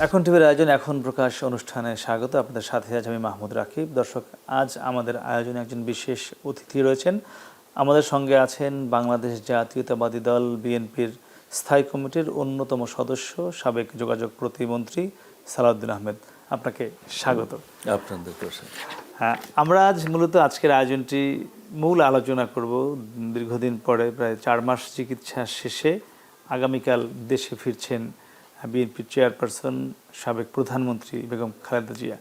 এখন টিভির আয়োজন এখন প্রকাশ অনুষ্ঠানে স্বাগত। আপনাদের সাথে আজ আমি মাহমুদ রাকিব। দর্শক, আজ আমাদের আয়োজনে একজন বিশেষ অতিথি রয়েছেন। আমাদের সঙ্গে আছেন বাংলাদেশ জাতীয়তাবাদী দল বিএনপির স্থায়ী কমিটির অন্যতম সদস্য, সাবেক যোগাযোগ প্রতিমন্ত্রী সালাউদ্দিন আহমেদ। আপনাকে স্বাগত। আপনাদের হ্যাঁ, আমরা আজ মূলত আজকের আয়োজনটি মূল আলোচনা করব দীর্ঘদিন পরে প্রায় 4 মাস চিকিৎসা শেষে আগামীকাল দেশে ফিরছেন বিএনপির চেয়ারপারসন, সাবেক প্রধানমন্ত্রী বেগম খালেদা জিয়া।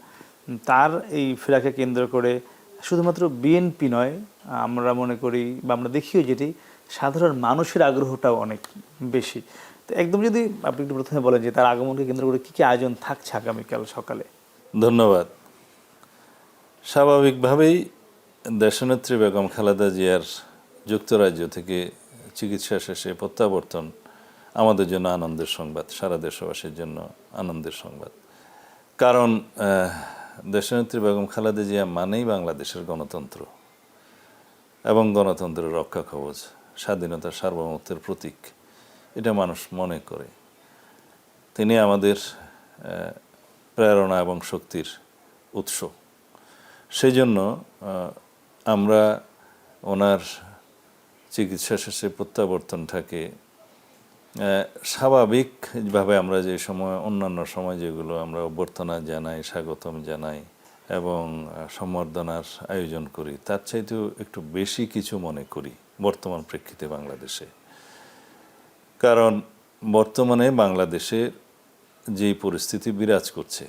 তার এই ফেরাকে কেন্দ্র করে শুধুমাত্র বিএনপি নয়, আমরা মনে করি বা আমরা দেখিও যেটি সাধারণ মানুষের আগ্রহটাও অনেক বেশি। তো একদম যদি আপনি একটু প্রথমে বলেন যে তার আগমনকে কেন্দ্র করে কী কী আয়োজন থাকছে আগামীকাল সকালে। ধন্যবাদ। স্বাভাবিকভাবেই দেশনেত্রী বেগম খালেদা জিয়ার যুক্তরাজ্য থেকে চিকিৎসা শেষে প্রত্যাবর্তন আমাদের জন্য আনন্দের সংবাদ, সারা দেশবাসীর জন্য আনন্দের সংবাদ। কারণ দেশনেত্রী বেগম খালেদা জিয়া মানেই বাংলাদেশের গণতন্ত্র এবং গণতন্ত্রের রক্ষা কবচ, স্বাধীনতার সার্বভৌমত্বের প্রতীক, এটা মানুষ মনে করে। তিনি আমাদের প্রেরণা এবং শক্তির উৎস। সেই জন্য আমরা ওনার চিকিৎসা শেষে প্রত্যাবর্তনটাকে স্বাভাবিকভাবে আমরা যে সময় অন্যান্য সময় যেগুলো আমরা অভ্যর্থনা জানাই, স্বাগতম জানাই এবং সম্বর্ধনার আয়োজন করি, তার চাইতেও একটু বেশি কিছু মনে করি বর্তমান প্রেক্ষিতে বাংলাদেশে। কারণ বর্তমানে বাংলাদেশে যেই পরিস্থিতি বিরাজ করছে,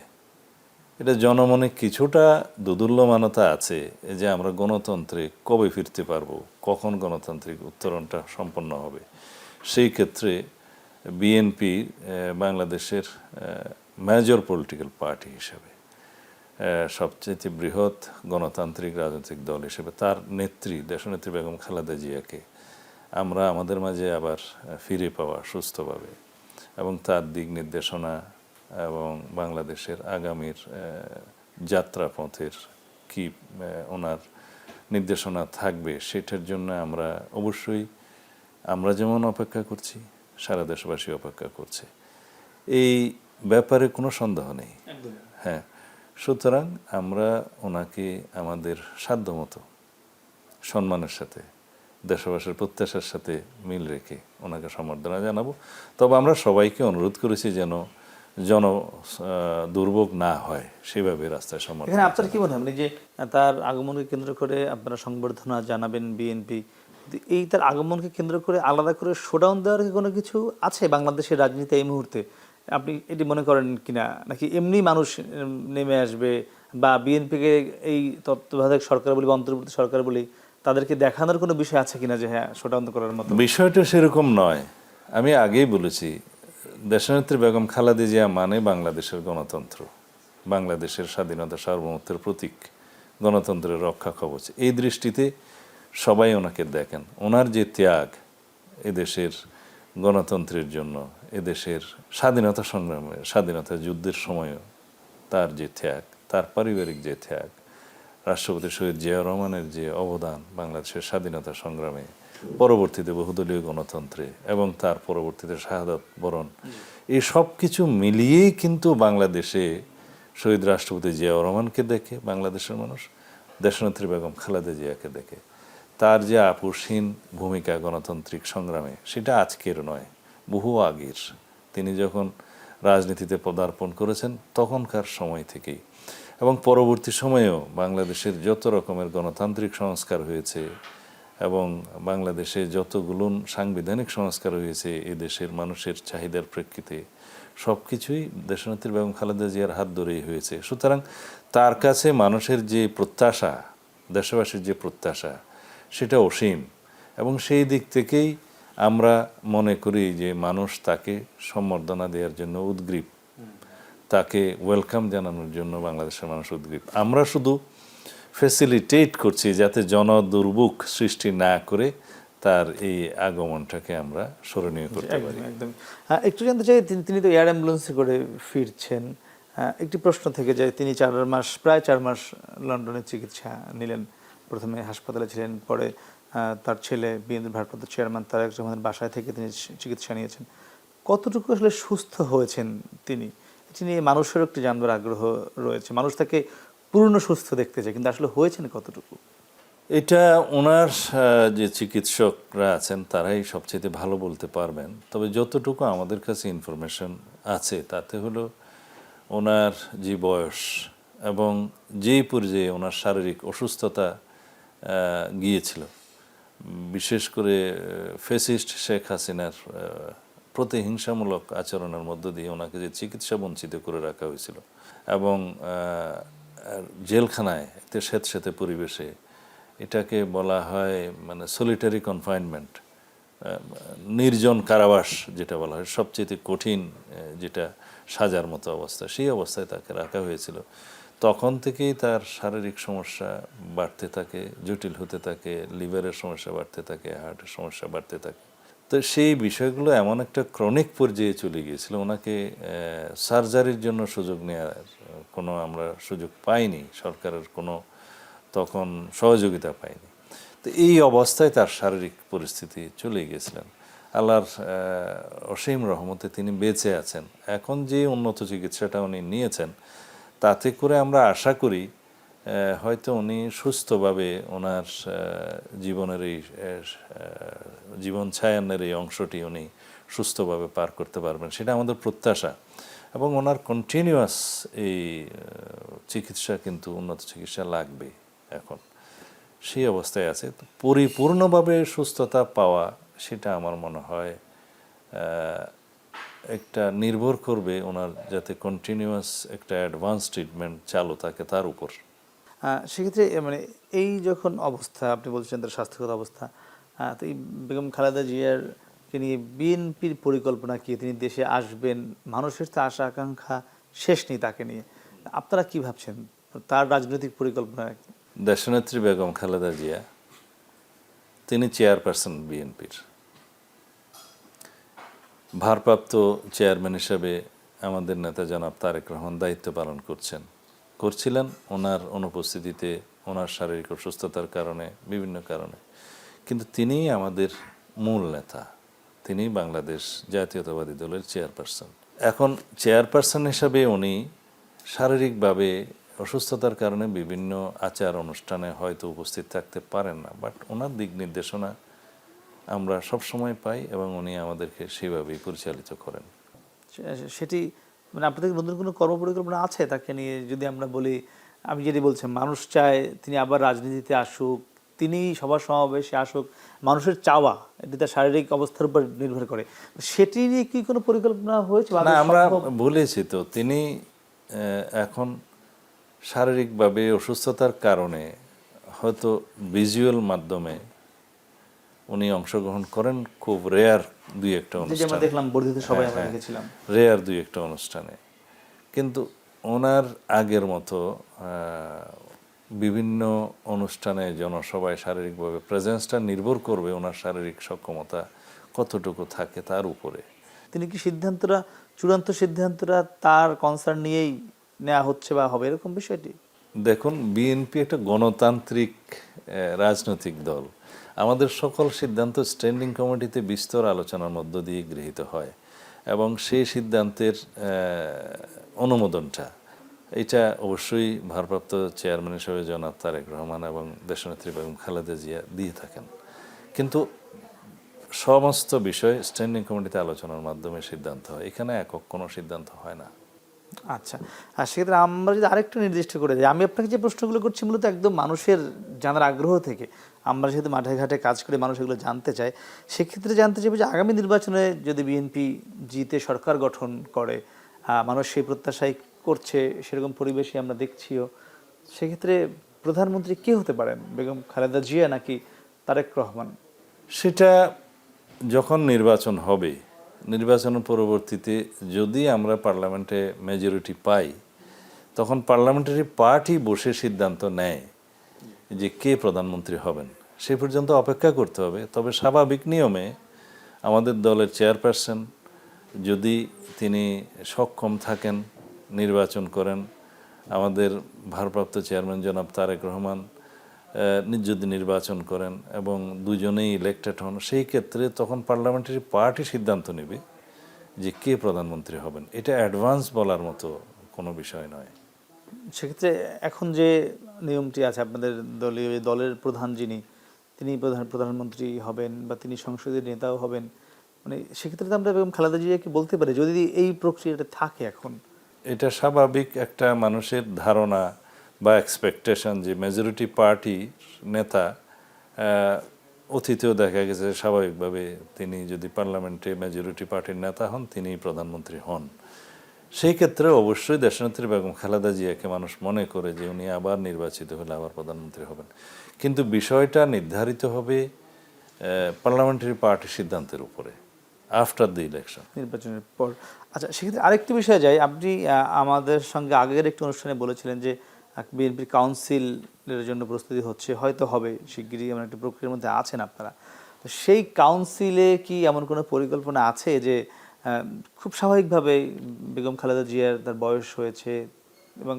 এটা জনমনে কিছুটা দোদুল্যমানতা আছে যে আমরা গণতন্ত্রে কবে ফিরতে পারবো, কখন গণতান্ত্রিক উত্তরণটা সম্পন্ন হবে। সেই ক্ষেত্রে বিএনপি বাংলাদেশের মেজর পলিটিক্যাল পার্টি হিসেবে, সবচেয়ে বৃহৎ গণতান্ত্রিক রাজনৈতিক দল হিসেবে তার নেত্রী দেশনেত্রী বেগম খালেদা জিয়াকে আমরা আমাদের মাঝে আবার ফিরে পাওয়া সুস্থভাবে এবং তার দিক নির্দেশনা এবং বাংলাদেশের আগামীর যাত্রাপথের কি ওনার নির্দেশনা থাকবে, সেটার জন্য আমরা অবশ্যই আমরা যেমন অপেক্ষা করছি, সারা দেশবাসী অপেক্ষা করছে। এই ব্যাপারে কোনো সন্দেহ নেই। হ্যাঁ, সুতরাং আমরা ওনাকে আমাদের সাধ্যমতো সম্মানের সাথে, দেশবাসীর প্রত্যাশার সাথে মিল রেখে ওনাকে সম্বর্ধনা জানাবো। তবে আমরা সবাইকে অনুরোধ করেছি যেন দুর্ভোগ না হয়, সেভাবে রাস্তায় সম্বর্ধনা। এখানে আপনার কি মনে হয় যে তার আগমনকে কেন্দ্র করে আপনারা সংবর্ধনা জানাবেন বিএনপি, এই তার আগমনকে কেন্দ্র করে আলাদা করে শোডাউন দেওয়ার কি কোনো কিছু আছে বাংলাদেশের রাজনীতি এই মুহূর্তে? আপনি এটি মনে করেন কিনা, নাকি এমনি মানুষ নেমে আসবে বা বিএনপিকে এই তত্ত্বাবধায়ক সরকার বলি বা অন্তর্বর্তী সরকার বলি তাদেরকে দেখানোর কোনো বিষয় আছে কিনা যে হ্যাঁ শোডাউন করার মতো? বিষয়টা সেরকম নয়। আমি আগেই বলেছি, দেশনেত্রী বেগম খালেদা জিয়া মানে বাংলাদেশের গণতন্ত্র, বাংলাদেশের স্বাধীনতা সার্বভৌমত্বের প্রতীক, গণতন্ত্রের রক্ষা কবচ। এই দৃষ্টিতে সবাই ওনাকে দেখেন। ওনার যে ত্যাগ এদেশের গণতন্ত্রের জন্য, এদেশের স্বাধীনতা সংগ্রামে, স্বাধীনতা যুদ্ধের সময়ও তার যে ত্যাগ, তার পারিবারিক যে ত্যাগ, রাষ্ট্রপতি শহীদ জিয়াউর রহমানের যে অবদান বাংলাদেশের স্বাধীনতা সংগ্রামে, পরবর্তীতে বহুদলীয় গণতন্ত্রে এবং তার পরবর্তীতে শাহাদাত বরণ, এই সব কিছু মিলিয়েই কিন্তু বাংলাদেশে শহীদ রাষ্ট্রপতি জিয়াউর রহমানকে দেখে বাংলাদেশের মানুষ, দেশনেত্রী বেগম খালেদা জিয়াকে দেখে। তার যে আপোষহীন ভূমিকা গণতান্ত্রিক সংগ্রামে, সেটা আজকের নয়, বহু আগের। তিনি যখন রাজনীতিতে পদার্পণ করেছেন তখনকার সময় থেকেই এবং পরবর্তী সময়েও বাংলাদেশের যত রকমের গণতান্ত্রিক সংস্কার হয়েছে এবং বাংলাদেশে যতগুলো সাংবিধানিক সংস্কার হয়েছে এ দেশের মানুষের চাহিদার প্রেক্ষিতে, সব কিছুই দেশনেত্রী বেগম খালেদা জিয়ার হাত ধরেই হয়েছে। সুতরাং তার কাছে মানুষের যে প্রত্যাশা, দেশবাসীর যে প্রত্যাশা, সেটা অসীম এবং সেই দিক থেকেই আমরা মনে করি যে মানুষ তাকে সম্বর্ধনা দেওয়ার জন্য উদগ্রীব, তাকে ওয়েলকাম জানানোর জন্য বাংলাদেশের মানুষ উদগ্রীব। আমরা শুধু ফ্যাসিলিটেট করছি যাতে জনদুর্ভোগ সৃষ্টি না করে তার এই আগমনটাকে আমরা স্মরণীয় করতে পারি। একদম। একটু জানতে চাই, তিনি তো এয়ার অ্যাম্বুলেন্সে করে ফিরছেন। একটি প্রশ্ন থেকে যায়, তিনি প্রায় 4 মাস লন্ডনে চিকিৎসা নিলেন। প্রথমে হাসপাতালে ছিলেন, পরে তার ছেলে বিএনপির ভারপ্রাপ্ত চেয়ারম্যান তারেক রহমানের বাসায় থেকে তিনি চিকিৎসা নিয়েছেন। কতটুকু আসলে সুস্থ হয়েছেন তিনি? চিকিৎসাটি নিয়ে মানুষেরও একটি জানবার আগ্রহ রয়েছে, মানুষ তাকে পূর্ণ সুস্থ দেখতে চায়, কিন্তু আসলে হয়েছেন কতটুকু? এটা ওনার যে চিকিৎসকরা আছেন তারাই সবচেয়ে ভালো বলতে পারবেন। তবে যতটুকু আমাদের কাছে ইনফরমেশন আছে তাতে হলো ওনার যে বয়স এবং যেই পর্যায়ে ওনার শারীরিক অসুস্থতা গিয়েছিল, বিশেষ করে ফ্যাসিস্ট শেখ হাসিনার প্রতিহিংসামূলক আচরণের মধ্য দিয়ে ওনাকে যে চিকিৎসা বঞ্চিত করে রাখা হয়েছিল এবং জেলখানায় একটা স্যাঁতস্যাঁতে পরিবেশে, এটাকে বলা হয় মানে সলিটারি কনফাইনমেন্ট, নির্জন কারাবাস যেটা বলা হয়, সবচেয়ে কঠিন যেটা সাজার মতো অবস্থা, সেই অবস্থায় তাকে রাখা হয়েছিল। তখন থেকেই তার শারীরিক সমস্যা বাড়তে থাকে, জটিল হতে থাকে, লিভারের সমস্যা বাড়তে থাকে, হার্টের সমস্যা বাড়তে থাকে। তো সেই বিষয়গুলো এমন একটা ক্রনিক পর্যায়ে চলে গিয়েছিল, ওনাকে সার্জারির জন্য সুযোগ নেওয়ার কোনো আমরা সুযোগ পাইনি, সরকারের কোনো তখন সহযোগিতা পাইনি। তো এই অবস্থায় তার শারীরিক পরিস্থিতি চলে গিয়েছিলেন। আল্লাহর অসীম রহমতে তিনি বেঁচে আছেন। এখন যে উন্নত চিকিৎসাটা উনি নিয়েছেন তাতে করে আমরা আশা করি হয়তো উনি সুস্থভাবে ওনার জীবনের এই জীবন ছায়ানের এই অংশটি উনি সুস্থভাবে পার করতে পারবেন, সেটা আমাদের প্রত্যাশা। এবং ওনার কন্টিনিউয়াস এই চিকিৎসা, কিন্তু উন্নত চিকিৎসা লাগবে এখন, সেই অবস্থায় আছে। পরিপূর্ণভাবে সুস্থতা পাওয়া সেটা আমার মনে হয় একটা নির্ভর করবে ওনার যাতে কন্টিনিউয়াস একটা অ্যাডভান্স ট্রিটমেন্ট চালু থাকে তার উপর। সেক্ষেত্রে মানে এই যখন অবস্থা আপনি বলছেন তার স্বাস্থ্যগত অবস্থা, তো এই বেগম খালেদা জিয়ারকে নিয়ে বিএনপির পরিকল্পনা কি? তিনি দেশে আসবেন, মানুষের তো আশা আকাঙ্ক্ষা শেষ নেই তাকে নিয়ে, আপনারা কি ভাবছেন তার রাজনৈতিক পরিকল্পনা কি? দেশনেত্রী বেগম খালেদা জিয়া তিনি চেয়ারপারসন বিএনপির, ভারপ্রাপ্ত চেয়ারম্যান হিসেবে আমাদের নেতা জনাব তারেক রহমান দায়িত্ব পালন করছিলেন ওনার অনুপস্থিতিতে, ওনার শারীরিক অসুস্থতার কারণে, বিভিন্ন কারণে। কিন্তু তিনিই আমাদের মূল নেতা, তিনি বাংলাদেশ জাতীয়তাবাদী দলের চেয়ারপারসন। এখন চেয়ারপারসন হিসাবে উনি শারীরিকভাবে অসুস্থতার কারণে বিভিন্ন আচার অনুষ্ঠানে হয়তো উপস্থিত থাকতে পারেন না, বাট ওনার দিক নির্দেশনা আমরা সব সময় পাই এবং উনি আমাদেরকে সেভাবেই পরিচালিত করেন। সেটি মানে আপনাদের নতুন কোনো কর্মপরিকল্পনা আছে তাকে নিয়ে? যদি আমরা বলি, আমি যেটি বলছি, মানুষ চায় তিনি আবার রাজনীতিতে আসুক, তিনি সবার সমাবেশে আসুক, মানুষের চাওয়া এটি তার শারীরিক অবস্থার উপর নির্ভর করে, সেটি নিয়ে কি কোনো পরিকল্পনা হয়েছে? না, আমরা বলেছি তো, তিনি এখন শারীরিকভাবে অসুস্থতার কারণে হয়তো ভিজুয়াল মাধ্যমে উনি অংশগ্রহণ করেন খুব রেয়ার দুই একটা অনুষ্ঠানে, দেখলাম বর্ধিত সবাই আমরা দেখেছিলাম, রেয়ার দুই একটা অনুষ্ঠানে। কিন্তু ওনার আগের মতো বিভিন্ন অনুষ্ঠানে জনসভায় শারীরিকভাবে প্রেজেন্সটা নির্ভর করবে ওনার শারীরিক সক্ষমতা কতটুকু থাকে তার উপরে। তিনি কি সিদ্ধান্তটা, চূড়ান্ত সিদ্ধান্তটা তার কনসার্ন নিয়েই নেওয়া হচ্ছে বা হবে এরকম বিষয়টি? দেখুন, বিএনপি একটা গণতান্ত্রিক রাজনৈতিক দল, আমাদের সকল সিদ্ধান্ত স্ট্যান্ডিং কমিটিতে বিস্তর আলোচনার মধ্য দিয়ে গৃহীত হয় এবং সেই সিদ্ধান্তের অনুমোদনটা এটা অবশ্যই ভারপ্রাপ্ত চেয়ারম্যান হিসেবে জনাব তারেক রহমান এবং দেশনেত্রী বেগম খালেদা জিয়া দিয়ে থাকেন। কিন্তু সমস্ত বিষয় স্ট্যান্ডিং কমিটিতে আলোচনার মাধ্যমে সিদ্ধান্ত হয়, এখানে একক কোনো সিদ্ধান্ত হয় না। আচ্ছা, আর সেক্ষেত্রে আমরা যদি আরেকটু নির্দিষ্ট করে দিই, আমি আপনাকে যে প্রশ্নগুলো করছি মূলত একদম মানুষের জানার আগ্রহ থেকে, আমরা যেহেতু মাঠে ঘাটে কাজ করে মানুষ এগুলো জানতে চায়, সেক্ষেত্রে জানতে চাইবে যে আগামী নির্বাচনে যদি বিএনপি জিতে সরকার গঠন করে, মানুষ সেই প্রত্যাশাই করছে, সেরকম পরিবেশই আমরা দেখছিও, সেক্ষেত্রে প্রধানমন্ত্রী কে হতে পারেন, বেগম খালেদা জিয়া নাকি তারেক রহমান? সেটা যখন নির্বাচন হবে, নির্বাচনের পরবর্তীতে যদি আমরা পার্লামেন্টে মেজরিটি পাই, তখন পার্লামেন্টারি পার্টি বসে সিদ্ধান্ত নেয় যে কে প্রধানমন্ত্রী হবেন। সে পর্যন্ত অপেক্ষা করতে হবে। তবে স্বাভাবিক নিয়মে আমাদের দলের চেয়ারপারসন যদি তিনি সক্ষম থাকেন, নির্বাচন করেন, আমাদের ভারপ্রাপ্ত চেয়ারম্যান জনাব তারেক রহমান যদি নির্বাচন করেন এবং দুজনেই ইলেক্টেড হন, সেই ক্ষেত্রে তখন পার্লামেন্টারি পার্টি সিদ্ধান্ত নেবে যে কে প্রধানমন্ত্রী হবেন, এটা অ্যাডভান্স বলার মতো কোনো বিষয় নয়। সেক্ষেত্রে এখন যে নিয়মটি আছে আপনাদের দলের প্রধান যিনি, তিনি প্রধানমন্ত্রী হবেন বা তিনি সংসদের নেতাও হবেন, মানে সেক্ষেত্রে তো আমরা বেগম খালেদা জিয়াকে বলতে পারি যদি এই প্রক্রিয়াটা থাকে এখন। এটা স্বাভাবিক একটা মানুষের ধারণা বা এক্সপেকটেশন যে মেজরিটি পার্টি নেতা, অতীতেও দেখা গেছে স্বাভাবিকভাবে তিনি যদি পার্লামেন্টে মেজরিটি পার্টির নেতা হন তিনি প্রধানমন্ত্রী হন। সেই ক্ষেত্রে অবশ্যই দেশনেত্রী বেগম খালেদা জিয়াকে মানুষ মনে করে যে উনি আবার নির্বাচিত হলে আবার প্রধানমন্ত্রী হবেন, কিন্তু বিষয়টা নির্ধারিত হবে পার্লামেন্টারি পার্টির সিদ্ধান্তের উপরে আফটার দ্য ইলেকশন, নির্বাচনের পর। আচ্ছা, সেক্ষেত্রে আরেকটি বিষয়ে যাই, আপনি আমাদের সঙ্গে আগের একটি অনুষ্ঠানে বলেছিলেন যে বিএনপির কাউন্সিলের জন্য প্রস্তুতি হচ্ছে, হয়তো হবে শিগগিরই, এমন একটা প্রক্রিয়ার মধ্যে আছেন আপনারা। তো সেই কাউন্সিলে কি এমন কোনো পরিকল্পনা আছে যে খুব স্বাভাবিকভাবে বেগম খালেদা জিয়ার তার বয়স হয়েছে এবং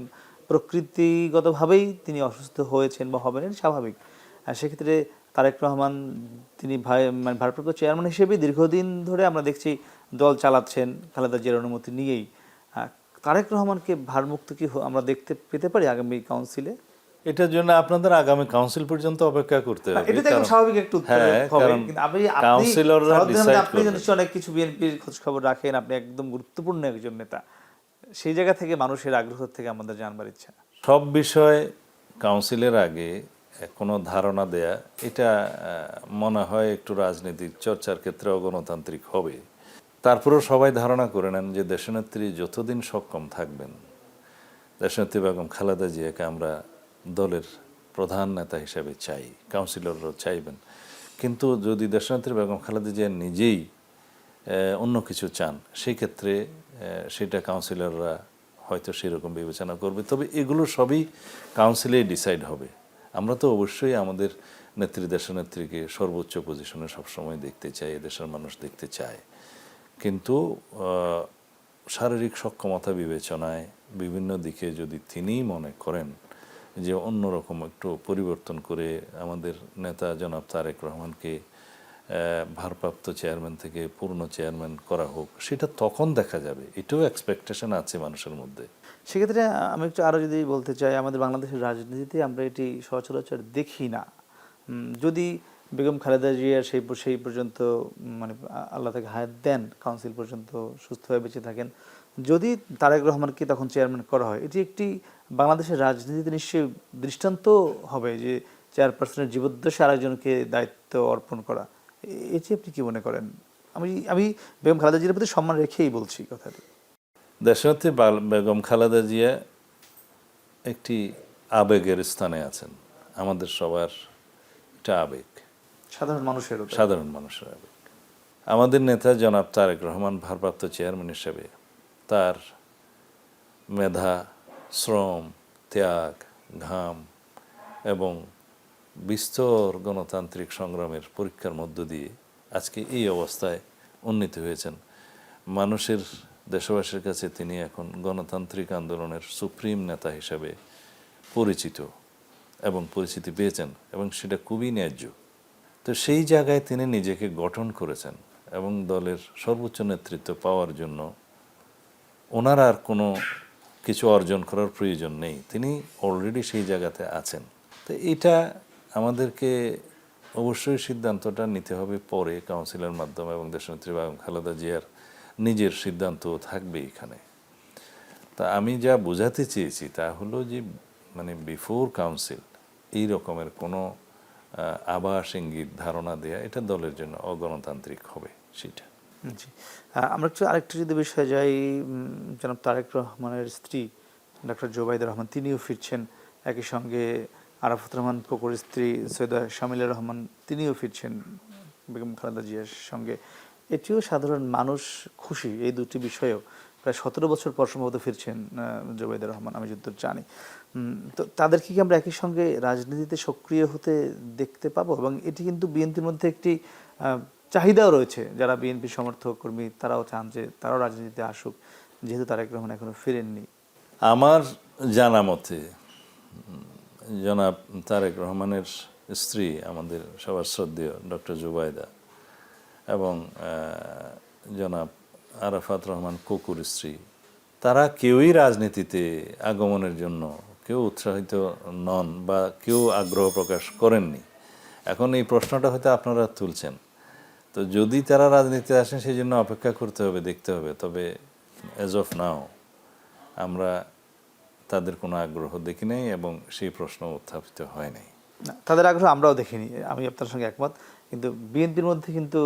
প্রকৃতিগতভাবেই তিনি অসুস্থ হয়েছেন বা হবেন, এটা স্বাভাবিক, আর সেক্ষেত্রে তারেক রহমান তিনি মানে ভারপ্রাপ্ত চেয়ারম্যান হিসেবে দীর্ঘদিন ধরে আমরা দেখছি দল চালাচ্ছেন খালেদা জিয়ার অনুমতি নিয়েই। তারেক রহমানকে ভারমুক্ত কি আমরা দেখতে পেতে পারি আগামী কাউন্সিলে? এটার জন্য আপনাদের আগামী কাউন্সিল পর্যন্ত অপেক্ষা করতে হবে। এটা তো একদম স্বাভাবিক একটু উত্তর হবে, কিন্তু আপনি নিশ্চয়ই অনেক কিছু বিএনপির খোঁজ খবর রাখেন, আপনি একদম গুরুত্বপূর্ণ একজন নেতা, সেই জায়গা থেকে মানুষের আগ্রহ থেকে আমাদের জানবার ইচ্ছা। সব বিষয় কাউন্সিলের আগে কোনো ধারণা দেয়া এটা মনে হয় একটু রাজনীতির চর্চার ক্ষেত্রে অগণতান্ত্রিক হবে। তারপরেও সবাই ধারণা করে নেন যে দেশনেত্রী যতদিন সক্ষম থাকবেন, দেশনেত্রী বেগম খালেদা জিয়াকে আমরা দলের প্রধান নেতা হিসেবে চাই, কাউন্সিলররাও চাইবেন। কিন্তু যদি দেশনেত্রী বেগম খালেদা জিয়া নিজেই অন্য কিছু চান, সেই ক্ষেত্রে সেটা কাউন্সিলররা হয়তো সেরকম বিবেচনা করবে। তবে এগুলো সবই কাউন্সিলেই ডিসাইড হবে। আমরা তো অবশ্যই আমাদের নেত্রী দেশনেত্রীকে সর্বোচ্চ পজিশনে সবসময় দেখতে চাই, দেশের মানুষ দেখতে চায়, কিন্তু শারীরিক সক্ষমতা বিবেচনায় বিভিন্ন দিকে যদি তিনিই মনে করেন যে অন্যরকম একটু পরিবর্তন করে আমাদের নেতা জনাব তারেক রহমানকে ভারপ্রাপ্ত চেয়ারম্যান থেকে পূর্ণ চেয়ারম্যান করা হোক, সেটা তখন দেখা যাবে। এটাও এক্সপেকটেশন আছে মানুষের মধ্যে। সেক্ষেত্রে আমি একটু আরও যদি বলতে চাই, আমাদের বাংলাদেশের রাজনীতিতে আমরা এটি সচরাচর দেখি না। যদি বেগম খালেদা জিয়ার সেই পর্যন্ত মানে আল্লাহ তাকে হায়াত দেন, কাউন্সিল পর্যন্ত সুস্থভাবে বেঁচে থাকেন, যদি তারেক রহমানকে তখন চেয়ারম্যান করা হয়, এটি একটি বাংলাদেশের রাজনীতিতে নিশ্চয়ই দৃষ্টান্ত হবে যে চেয়ারপারসনের জীবদ্দশায় আরেকজনকে দায়িত্ব অর্পণ করা। এটি আপনি কি মনে করেন? আমি বেগম খালেদা জিয়ার প্রতি সম্মান রেখেই বলছি কথাটি। দেশনেত্রী বেগম খালেদা জিয়া একটি আবেগের স্থানে আছেন, আমাদের সবার এটা আবেগ, সাধারণ মানুষের আবেগ। আমাদের নেতা জনাব তারেক রহমান ভারপ্রাপ্ত চেয়ারম্যান হিসেবে তার মেধা, শ্রম, ত্যাগ, ঘাম এবং বিস্তর গণতান্ত্রিক সংগ্রামের পরীক্ষার মধ্য দিয়ে আজকে এই অবস্থায় উন্নীত হয়েছেন। মানুষের, দেশবাসীর কাছে তিনি এখন গণতান্ত্রিক আন্দোলনের সুপ্রিম নেতা হিসেবে পরিচিত এবং পরিচিতি পেয়েছেন, এবং সেটা খুবই ন্যায্য। তো সেই জায়গায় তিনি নিজেকে গঠন করেছেন এবং দলের সর্বোচ্চ নেতৃত্ব পাওয়ার জন্য ওনার আর কোনো কিছু অর্জন করার প্রয়োজন নেই, তিনি অলরেডি সেই জায়গাতে আছেন। তো এটা আমাদেরকে অবশ্যই সিদ্ধান্তটা নিতে হবে পরে কাউন্সিলের মাধ্যমে, এবং দেশনেত্রী বেগম খালেদা জিয়ার নিজের সিদ্ধান্ত থাকবে এখানে। তা আমি যা বোঝাতে চেয়েছি তা হলো যে মানে বিফোর কাউন্সিল এই রকমের কোনো আভাস ইঙ্গিত ধারণা দেয়া এটা দলের জন্য অগণতান্ত্রিক হবে সেটা। জি, আমরা একটু আরেকটা যদি বিষয়ে যাই, জনাব তারেক রহমানের স্ত্রী ডক্টর জোবাইদা রহমান তিনিও ফিরছেন, একই সঙ্গে আরাফাত রহমান কোকোর স্ত্রী সৈয়দা শামিলা রহমান তিনিও ফিরছেন বেগম খালেদা জিয়ার সঙ্গে। এটিও সাধারণ মানুষ খুশি এই দুটি বিষয়েও। প্রায় 17 বছর পর সম্ভবত ফিরছেন জোবাইদা রহমান, আমি যতদূর জানি। তো তাদেরকে কি আমরা একই সঙ্গে রাজনীতিতে সক্রিয় হতে দেখতে পাবো? এবং এটি কিন্তু বিএনপির মধ্যে একটি চাহিদাও রয়েছে, যারা বিএনপি সমর্থক কর্মী তারাও চান যে তারাও রাজনীতিতে আসুক, যেহেতু তারেক রহমান এখনো ফিরেননি। আমার জানা মতে জনাব তারেক রহমানের স্ত্রী আমাদের সবার শ্রদ্ধেয় ডক্টর জুবাইদা এবং জনাব আরাফাত রহমান কোকুর স্ত্রী, তারা কেউই রাজনীতিতে আগমনের জন্য কেউ উৎসাহিত নন বা কেউ আগ্রহ প্রকাশ করেননি। এখন এই প্রশ্নটা হয়তো আপনারা তুলছেন, তো যদি তারা রাজনীতিতে আসেন সেই জন্য অপেক্ষা করতে হবে, দেখতে হবে। তবে অ্যাজ অফ নাও আমরা তাদের কোনো আগ্রহ দেখি নাই এবং সেই প্রশ্ন উত্থাপিত হয় নাই। না, তাদের আগ্রহ আমরাও দেখিনি, আমি আপনার সঙ্গে একমত। কিন্তু বিএনপির মধ্যে কিন্তু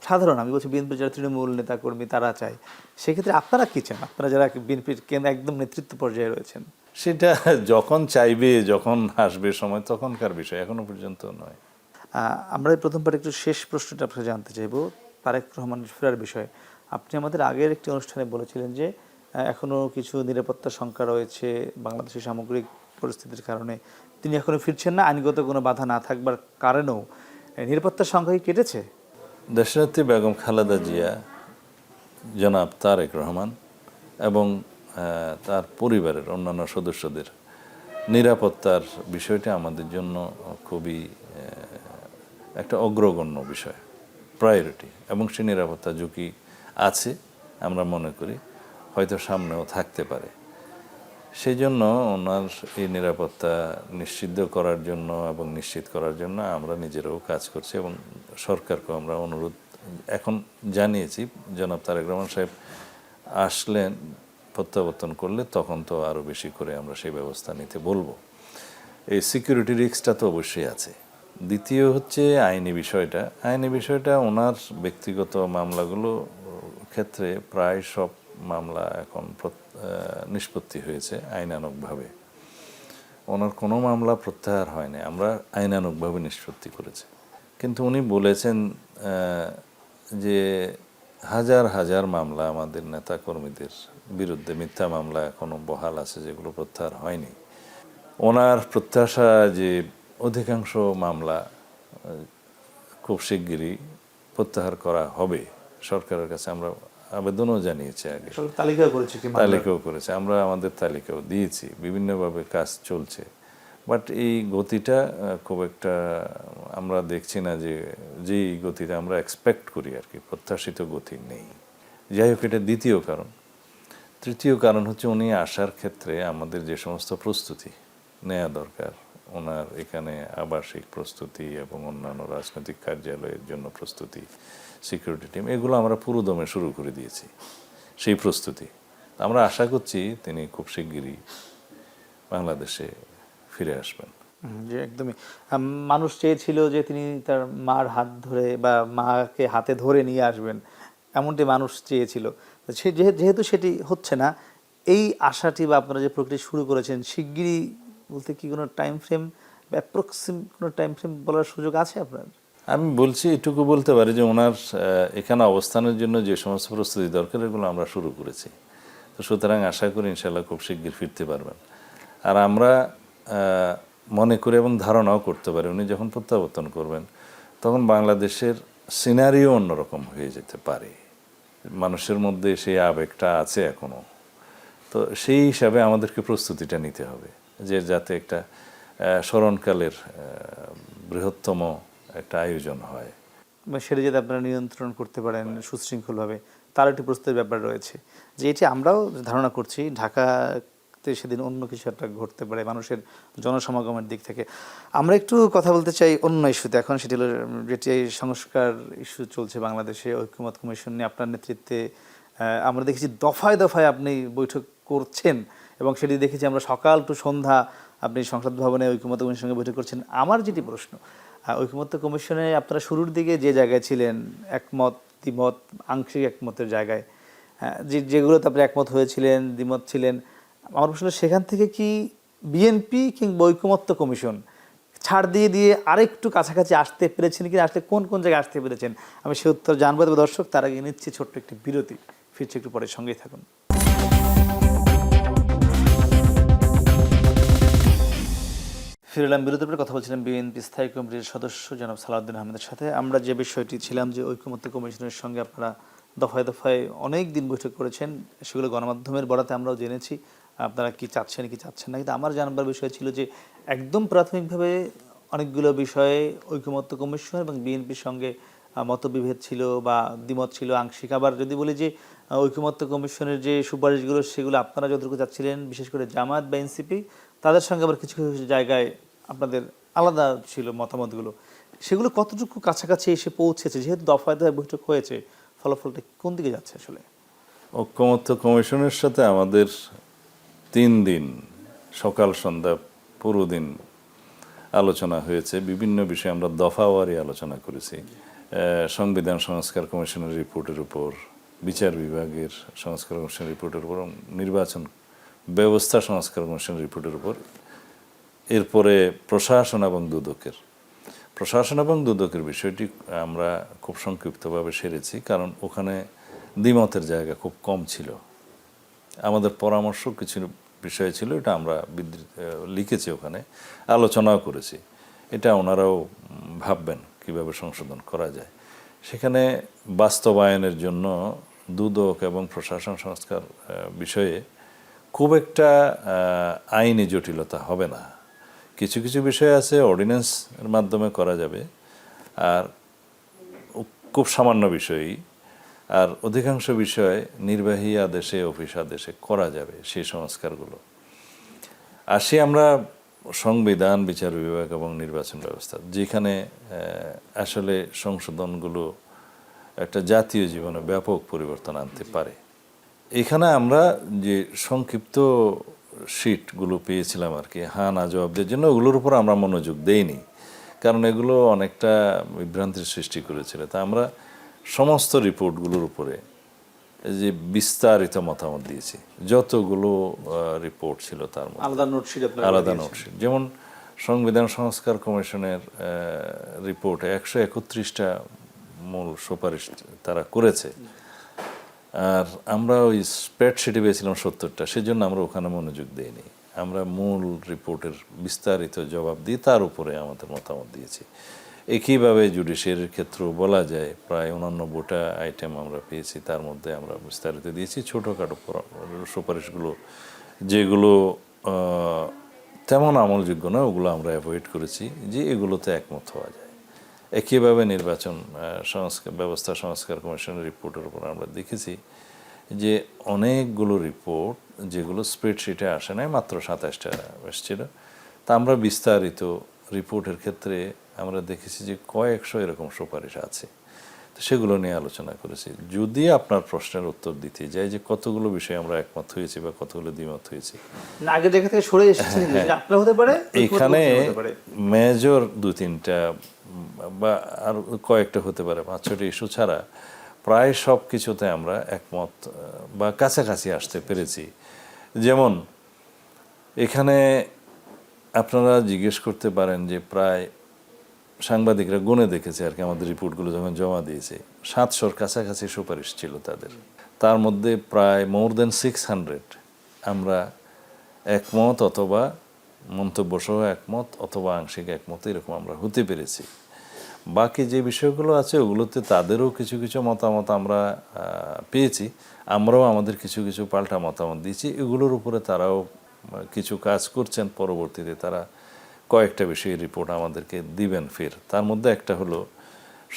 সাধারণ, আমি বলছি বিএনপির যারা তৃণমূল নেতাকর্মী তারা চায়, সেক্ষেত্রে আপনারা কি চান, আপনারা যারা বিএনপির একদম নেতৃত্ব পর্যায়ে রয়েছেন? সেটা যখন চাইবে, যখন আসবে সময়, তখনকার বিষয়, এখনো পর্যন্ত নয়। আমরা প্রথম পার্ট একটু শেষ প্রশ্নটা আপনাকে জানতে চাইবো তারেক রহমানের ফেরার বিষয়ে। আপনি আমাদের আগের একটি অনুষ্ঠানে বলেছিলেন যে এখনও কিছু নিরাপত্তা শঙ্কা রয়েছে বাংলাদেশের সামগ্রিক পরিস্থিতির কারণে, তিনি এখনও ফিরছেন না, আইনগত কোনো বাধা না থাকবার কারণেও। নিরাপত্তার সংখ্যা কি কেটেছে? দেশনেত্রী বেগম খালেদা জিয়া, জনাব তারেক রহমান এবং তার পরিবারের অন্যান্য সদস্যদের নিরাপত্তার বিষয়টা আমাদের জন্য খুবই একটা অগ্রগণ্য বিষয়, প্রায়োরিটি। এবং সে নিরাপত্তা ঝুঁকি আছে, আমরা মনে করি হয়তো সামনেও থাকতে পারে। সেই জন্য ওনার এই নিরাপত্তা নিশ্চিত করার জন্য এবং নিশ্চিত করার জন্য আমরা নিজেরাও কাজ করছি এবং সরকারকেও আমরা অনুরোধ এখন জানিয়েছি। জনাব তারেক রহমান সাহেব আসলেন, প্রত্যাবর্তন করলে তখন তো আরও বেশি করে আমরা সেই ব্যবস্থা নিতে বলবো। এই সিকিউরিটি রিস্কটা তো অবশ্যই আছে। দ্বিতীয় হচ্ছে আইনি বিষয়টা। আইনি বিষয়টা ওনার ব্যক্তিগত মামলাগুলো ক্ষেত্রে প্রায় সব মামলা এখন নিষ্পত্তি হয়েছে আইনানুগভাবে। ওনার কোনো মামলা প্রত্যাহার হয়নি, আমরা আইনানুগভাবে নিষ্পত্তি করেছি। কিন্তু উনি বলেছেন যে হাজার হাজার মামলা আমাদের নেতাকর্মীদের বিরুদ্ধে, মিথ্যা মামলা এখনও বহাল আছে, যেগুলো প্রত্যাহার হয়নি। ওনার প্রত্যাশা যে অধিকাংশ মামলা খুব শিগগিরই প্রত্যাহার করা হবে। সরকারের কাছে আমরা আবেদনও জানিয়েছি, আগে তালিকাও করেছে, আমরা আমাদের তালিকাও দিয়েছি, বিভিন্নভাবে কাজ চলছে। বাট এই গতিটা খুব একটা আমরা দেখছি না যে যেই গতিটা আমরা এক্সপেক্ট করি আর কি, প্রত্যাশিত গতি নেই। যাই হোক, এটা দ্বিতীয় কারণ। তৃতীয় কারণ হচ্ছে উনি আসার ক্ষেত্রে আমাদের যে সমস্ত প্রস্তুতি নেওয়া দরকার, ওনার এখানে আবাসিক প্রস্তুতি এবং অন্যান্য রাজনৈতিক কার্যালয়ের জন্য প্রস্তুতি, সিকিউরিটি টিম, এগুলো আমরা পুরোদমে শুরু করে দিয়েছি সেই প্রস্তুতি। আমরা আশা করছি তিনি খুব শিগগিরই বাংলাদেশে ফিরে আসবেন। যে একদমই মানুষ চেয়েছিল যে তিনি তার মার হাত ধরে বা মাকে হাতে ধরে নিয়ে আসবেন, এমনটি মানুষ চেয়েছিল। যেহেতু সেটি হচ্ছে না, এই আশাটি বা আপনারা যে প্রক্রিয়া শুরু করেছেন, শিগগিরই বলতে কি কোনো টাইম ফ্রেম বা অ্যাপ্রক্সিম কোনো টাইম ফ্রেম বলার সুযোগ আছে আপনার? আমি বলছি, এটুকু বলতে পারি যে ওনার এখানে অবস্থানের জন্য যে সমস্ত প্রস্তুতি দরকার এগুলো আমরা শুরু করেছি। তো সুতরাং আশা করি ইনশাল্লাহ খুব শিগগির ফিরতে পারবেন। আর আমরা মনে করি এবং ধারণাও করতে পারি উনি যখন প্রত্যাবর্তন করবেন তখন বাংলাদেশের সিনারিও অন্যরকম হয়ে যেতে পারে। মানুষের মধ্যে সেই আবেগটা আছে এখনো, তো সেই হিসাবে আমাদেরকে প্রস্তুতিটা নিতে হবে যে যাতে একটা স্মরণকালের বৃহত্তম একটা আয়োজন হয়, সেটা যাতে আপনারা নিয়ন্ত্রণ করতে পারেন সুশৃঙ্খলভাবে, তার একটি প্রস্তুতির ব্যাপার রয়েছে। যে এটি আমরাও ধারণা করছি ঢাকাতে সেদিন অন্য কিছু একটা ঘটতে পারে মানুষের জনসমাগমের দিক থেকে। আমরা একটু কথা বলতে চাই অন্য ইস্যুতে এখন, সেটি হলো যেটি সংস্কার ইস্যু চলছে বাংলাদেশে, ঐক্যমত্য কমিশন নিয়ে আপনার নেতৃত্বে আমরা দেখেছি দফায় দফায় আপনি বৈঠক করছেন এবং সেটি দেখেছি আমরা সকাল টু সন্ধ্যা আপনি সংসদ ভবনে ঐক্যমত্য কমিশনের সঙ্গে বৈঠক করছেন। আমার যেটি প্রশ্ন, ঐক্যমত্য কমিশনে আপনারা শুরুর দিকে যে জায়গায় ছিলেন, একমত দ্বিমত আংশিক একমতের জায়গায়, যেগুলোতে আপনি একমত হয়েছিলেন, দ্বিমত ছিলেন, আমার প্রশ্ন সেখান থেকে কি বিএনপি কিংবা ঐক্যমত্য কমিশন ছাড় দিয়ে দিয়ে আরেকটু কাছাকাছি আসতে পেরেছেন কি, আসলে কোন কোন জায়গায় আসতে পেরেছেন? আমি সে উত্তর জানবো। তবে দর্শক, তার আগে নিচ্ছি ছোট্ট একটি বিরতি, ফিরছি একটু পরে, সঙ্গেই থাকুন। ফিরলাম বিরতির পরে, কথা বলছিলাম বিএনপি স্থায়ী কমিটির সদস্য জনাব সালাউদ্দিন আহমেদের সাথে। আমরা যে বিষয়টি ছিলাম যে ঐক্যমত্য কমিশনের সঙ্গে আপনারা দফায় দফায় অনেক দিন বৈঠক করেছেন, সেগুলো গণমাধ্যমের বরাতে আমরাও জেনেছি আপনারা কি চাচ্ছেন কি চাচ্ছেন না। কিন্তু আমার জানবার বিষয় ছিল যে একদম প্রাথমিকভাবে অনেকগুলো বিষয়ে ঐক্যমত্য কমিশন এবং বিএনপির সঙ্গে মতবিভেদ ছিল বা দ্বিমত ছিল আংশিক। আবার যদি বলি যে ঐকমত্য কমিশনের যে সুপারিশগুলো সেগুলো আপনারা যতটুকু যাচ্ছিলেন, বিশেষ করে জামায়াত বা এনসিপি, তাদের সঙ্গে আবার কিছু কিছু জায়গায় আপনাদের আলাদা ছিল মতামতগুলো, সেগুলো কতটুকু কাছাকাছি এসে পৌঁছেছে? যেহেতু দফায় দফায় বৈঠক হয়েছে, ফলাফলটা কোন দিকে যাচ্ছে আসলে? ঐকমত্য কমিশনের সাথে আমাদের 3 দিন সকাল সন্ধ্যা পুরো দিন আলোচনা হয়েছে। বিভিন্ন বিষয়ে আমরা দফাওয়ারি আলোচনা করেছি। সংবিধান সংস্কার কমিশনের রিপোর্টের উপর, বিচার বিভাগের সংস্কার কমিশনের রিপোর্টের উপর, নির্বাচন ব্যবস্থা সংস্কার কমিশনের রিপোর্টের উপর, এরপরে প্রশাসন এবং দুদকের বিষয়টি আমরা খুব সংক্ষিপ্তভাবে সেরেছি, কারণ ওখানে দ্বিমতের জায়গা খুব কম ছিল। আমাদের পরামর্শ কিছু বিষয় ছিল, এটা আমরা লিখেছি, ওখানে আলোচনাও করেছি। এটা ওনারাও ভাববেন কিভাবে সংশোধন করা যায়। সেখানে বাস্তবায়নের জন্য দুদক এবং প্রশাসন সংস্কার বিষয়ে খুব একটা আইনি জটিলতা হবে না। কিছু কিছু বিষয় আছে অর্ডিন্যান্সের মাধ্যমে করা যাবে, আর খুব সামান্য বিষয়ই, আর অধিকাংশ বিষয় নির্বাহী আদেশে, অফিস আদেশে করা যাবে সেই সংস্কারগুলো। আসি আমরা সংবিধান, বিচার বিভাগ এবং নির্বাচন ব্যবস্থা, যেখানে আসলে সংশোধনগুলো একটা জাতীয় জীবনে ব্যাপক পরিবর্তন আনতে পারে। এখানে আমরা যে সংক্ষিপ্ত শিটগুলো পেয়েছিলাম আর কি, হ্যাঁ না জবাবদের জন্য, ওগুলোর উপর আমরা মনোযোগ দেইনি, কারণ এগুলো অনেকটা বিভ্রান্তির সৃষ্টি করেছিল। তা আমরা সমস্ত রিপোর্টগুলোর উপরে যে বিস্তারিত মতামত দিয়েছি, যতগুলো রিপোর্ট ছিল তার মধ্যে আলাদা নোটশিট। যেমন সংবিধান সংস্কার কমিশনের রিপোর্টে 131টা মূল সুপারিশ তারা করেছে, আর আমরা ওই স্প্রেডশিটে পেয়েছিলাম 70টা, সেজন্য আমরা ওখানে মনোযোগ দিইনি। আমরা মূল রিপোর্টের বিস্তারিত জবাব দিয়ে তার উপরে আমাদের মতামত দিয়েছি। একইভাবে জুডিশিয়ারির ক্ষেত্রেও বলা যায় প্রায় 89টা আইটেম আমরা পেয়েছি, তার মধ্যে আমরা বিস্তারিত দিয়েছি। ছোটোখাটো সুপারিশগুলো যেগুলো তেমন আমলযোগ্য না, ওগুলো আমরা অ্যাভয়েড করেছি, যে এগুলোতে একমত হওয়া যায়। একইভাবে নির্বাচন ব্যবস্থা সংস্কার কমিশনের রিপোর্টের উপর আমরা দেখেছি যে অনেকগুলো রিপোর্ট যেগুলো স্প্রেডশিটে আসে নাই, মাত্র 27টা এসেছিল। তা আমরা বিস্তারিত রিপোর্টের ক্ষেত্রে আমরা দেখেছি যে কয়েকশো এরকম সুপারিশ আছে, তো সেগুলো নিয়ে আলোচনা করেছি। যদি আপনার প্রশ্নের উত্তর দিতে যাই যে কতগুলো বিষয়ে আমরা একমত হয়েছি বা কতগুলো দ্বিমত হয়েছি, আগে দেখা থেকে সরে এসেছেন, আপনার হতে পারে এখানে মেজর 2-3টা বা আর কয়েকটা হতে পারে, 5-6টা ইস্যু ছাড়া প্রায় সব কিছুতে আমরা একমত বা কাছাকাছি আসতে পেরেছি। যেমন এখানে আপনারা জিজ্ঞেস করতে পারেন যে প্রায় সাংবাদিকরা গুণে দেখেছে আর কি, আমাদের রিপোর্টগুলো যখন জমা দিয়েছে 700-র কাছাকাছি সুপারিশ ছিল তাদের। তার মধ্যে প্রায় মোর দেন 600 আমরা একমত অথবা মন্তব্য সহ একমত অথবা আংশিক একমত, এরকম আমরা হতে পেরেছি। বাকি যে বিষয়গুলো আছে ওগুলোতে তাদেরও কিছু কিছু মতামত আমরা পেয়েছি, আমরাও আমাদের কিছু কিছু পাল্টা মতামত দিয়েছি। এগুলোর উপরে তারাও কিছু কাজ করছেন, পরবর্তীতে তারা কয়েকটা বিষয়ের রিপোর্ট আমাদেরকে দিবেন ফের। তার মধ্যে একটা হলো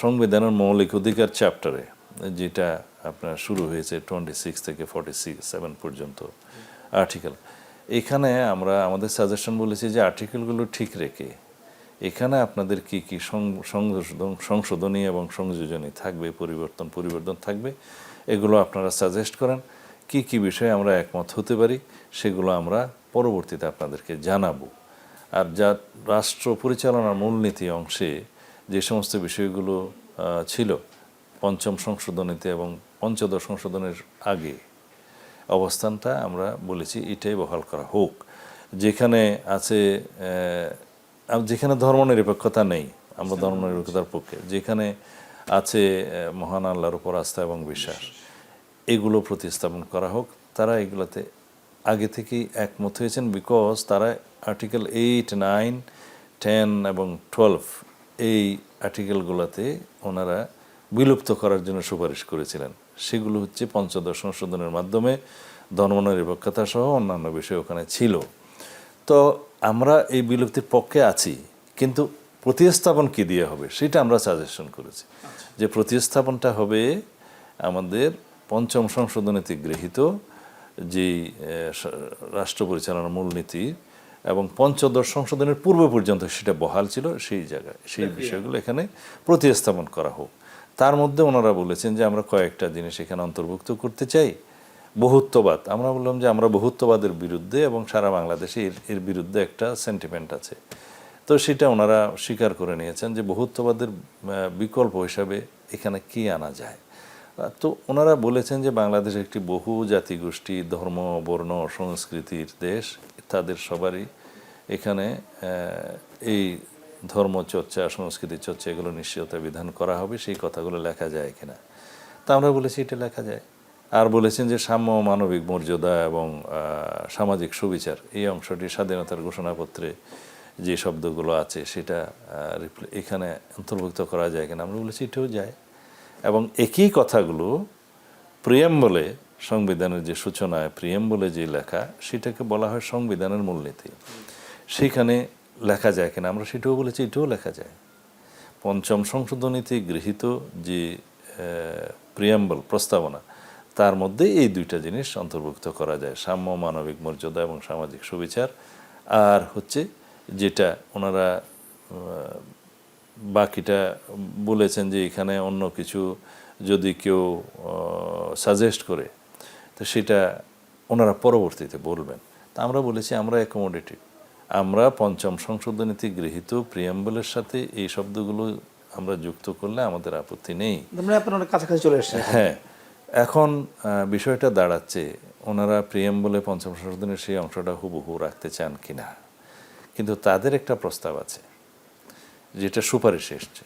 সংবিধানের মৌলিক অধিকার চ্যাপ্টারে, যেটা আপনার শুরু হয়েছে 26 থেকে 47 পর্যন্ত আর্টিকেল। এখানে আমরা আমাদের সাজেশন বলেছি যে আর্টিকেলগুলো ঠিক রেখে এখানে আপনাদের কি কি সংশোধনী এবং সংযোজনী থাকবে, পরিবর্তন থাকবে, এগুলো আপনারা সাজেস্ট করেন। কি কি বিষয়ে আমরা একমত হতে পারি সেগুলো আমরা পরবর্তীতে আপনাদেরকে জানাবো। আর যা রাষ্ট্র পরিচালনার মূলনীতি অংশে যে সমস্ত বিষয়গুলো ছিল পঞ্চম সংশোধনীতে এবং পঞ্চদশ সংশোধনের আগে অবস্থানটা আমরা বলেছি এটাই বহাল করা হোক। যেখানে আছে যেখানে ধর্মনিরপেক্ষতা নেই, আমরা ধর্মনিরপেক্ষতার পক্ষে। যেখানে আছে মহান আল্লাহর উপর আস্থা এবং বিশ্বাস, এগুলো প্রতিস্থাপন করা হোক। তারা এগুলোতে আগে থেকেই একমত হয়েছেন, বিকজ তারা আর্টিকেল 8, 9, 10 এবং 12 এই আর্টিকেলগুলোতে ওনারা বিলুপ্ত করার জন্য সুপারিশ করেছিলেন। সেগুলো হচ্ছে পঞ্চদশ সংশোধনের মাধ্যমে ধর্মনিরপেক্ষতা সহ অন্যান্য বিষয় ওখানে ছিল। তো আমরা এই বিলুপ্তির পক্ষে আছি, কিন্তু প্রতিস্থাপন কি দিয়ে হবে সেটা আমরা সাজেশন করেছি, যে প্রতিস্থাপনটা হবে আমাদের পঞ্চম সংশোধনীতে গৃহীত যে রাষ্ট্র পরিচালনার মূলনীতি এবং পঞ্চদশ সংশোধনের পূর্ব পর্যন্ত সেটা বহাল ছিল, সেই জায়গায় সেই বিষয়গুলো এখানে প্রতিস্থাপন করা হোক। তার মধ্যে ওনারা বলেছেন যে আমরা কয়েকটা জিনিস এখানে অন্তর্ভুক্ত করতে চাই। বহুত্ববাদ, আমরা বললাম যে আমরা বহুত্ববাদের বিরুদ্ধে এবং সারা বাংলাদেশে এর বিরুদ্ধে একটা সেন্টিমেন্ট আছে। তো সেটা ওনারা স্বীকার করে নিয়েছেন যে বহুত্ববাদের বিকল্প হিসাবে এখানে কি আনা যায়। তো ওনারা বলেছেন যে বাংলাদেশ একটি বহু জাতিগোষ্ঠী, ধর্ম, বর্ণ, সংস্কৃতির দেশ, তাদের সবারই এখানে এই ধর্মচর্চা, সংস্কৃতি চর্চা এগুলো নিশ্চয়তা বিধান করা হবে, সেই কথাগুলো লেখা যায় কিনা। তা আমরা বলেছি এটা লেখা যায়। আর বলেছেন যে সাম্য, মানবিক মর্যাদা এবং সামাজিক সুবিচার, এই অংশটি স্বাধীনতার ঘোষণাপত্রে যে শব্দগুলো আছে সেটা এখানে অন্তর্ভুক্ত করা যায় কিনা। আমরা বলেছি এটাও যায়। এবং একই কথাগুলো প্রিয়াম্বলে, সংবিধানের যে সূচনায় প্রিয়াম্বলে যে লেখা, সেটাকে বলা হয় সংবিধানের মূলনীতি, সেখানে লেখা যায় কিনা। আমরা সেটাও বলেছি এটাও লেখা যায়। পঞ্চম সংশোধনীতে গৃহীত যে প্রিয়াম্বল প্রস্তাবনা, তার মধ্যে এই দুইটা জিনিস অন্তর্ভুক্ত করা যায়, সাম্য, মানবিক মর্যাদা এবং সামাজিক সুবিচার। আর হচ্ছে যেটা ওনারা বাকিটা বলেছেন যে এখানে অন্য কিছু যদি কেউ সাজেস্ট করে তো সেটা ওনারা পরবর্তীতে বলবেন। তা আমরা বলেছি আমরা অ্যাকোমোডেটিভ, আমরা পঞ্চম সংশোধনীতে গৃহীত প্রিয়াম্বলের সাথে এই শব্দগুলো আমরা যুক্ত করলে আমাদের আপত্তি নেই। আপনারা কাছাকাছি চলে এসেছেন। হ্যাঁ, এখন বিষয়টা দাঁড়াচ্ছে ওনারা প্রিয়াম্বলে পঞ্চম সংশোধনের সেই অংশটা হুবহু রাখতে চান কিনা। কিন্তু তাদের একটা প্রস্তাব আছে যেটা সুপারিশ এসছে।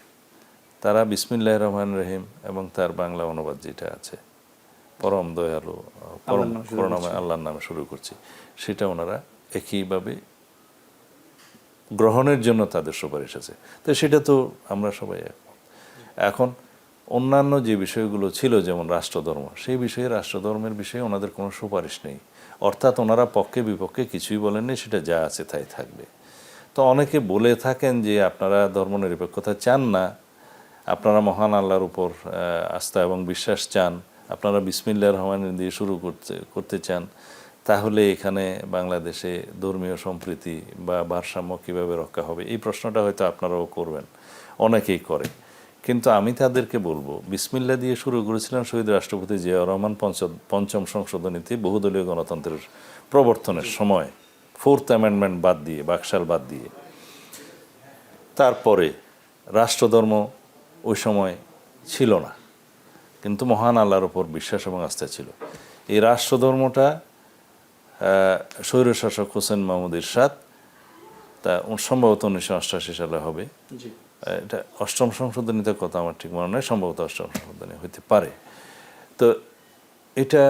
তারা বিসমিল্লাহির রহমানির রহিম এবং তার বাংলা অনুবাদ যেটা আছে, পরম দয়ালু, পরম করুণাময় আল্লাহর নামে শুরু করছি, সেটা ওনারা একইভাবে গ্রহণের জন্য তাদের সুপারিশ আছে। তো সেটা তো আমরা সবাই এখন অন্যান্য যে বিষয়গুলো ছিল যেমন রাষ্ট্রধর্ম, সেই বিষয়ে রাষ্ট্রধর্মের বিষয়ে ওনাদের কোনো সুপারিশ নেই। অর্থাৎ ওনারা পক্ষে বিপক্ষে কিছুই বলেননি, সেটা যা আছে তাই থাকবে। তো অনেকে বলে থাকেন যে আপনারা ধর্মনিরপেক্ষতা চান না, আপনারা মহান আল্লাহর উপর আস্থা এবং বিশ্বাস চান, আপনারা বিসমিল্লাহির রহমানির দিয়ে শুরু করতে চান, তাহলে এখানে বাংলাদেশে ধর্মীয় সম্প্রীতি বা ভারসাম্য কীভাবে রক্ষা হবে, এই প্রশ্নটা হয়তো আপনারাও করবেন, অনেকেই করে। কিন্তু আমি তাদেরকে বলবো, বিসমিল্লাহ দিয়ে শুরু করেছিলেন শহীদ রাষ্ট্রপতি জিয়াউর রহমান পঞ্চম সংশোধনীতে বহুদলীয় গণতন্ত্রের প্রবর্তনের সময়, 4th অ্যামেন্ডমেন্ট বাদ দিয়ে, বাকশাল বাদ দিয়ে। তারপরে রাষ্ট্রধর্ম ওই সময় ছিল না, কিন্তু মহান আল্লাহর উপর বিশ্বাস এবং আস্থা ছিল। এই রাষ্ট্রধর্মটা স্বৈরশাসক হোসেন মাহমুদ এরশাদ, তা সম্ভবত 1988 সালে হবে, এটা অষ্টম সংশোধনীতে কথা আমার ঠিক মনে নয়, সম্ভবত অষ্টম সংশোধনী হইতে পারে। তো এটা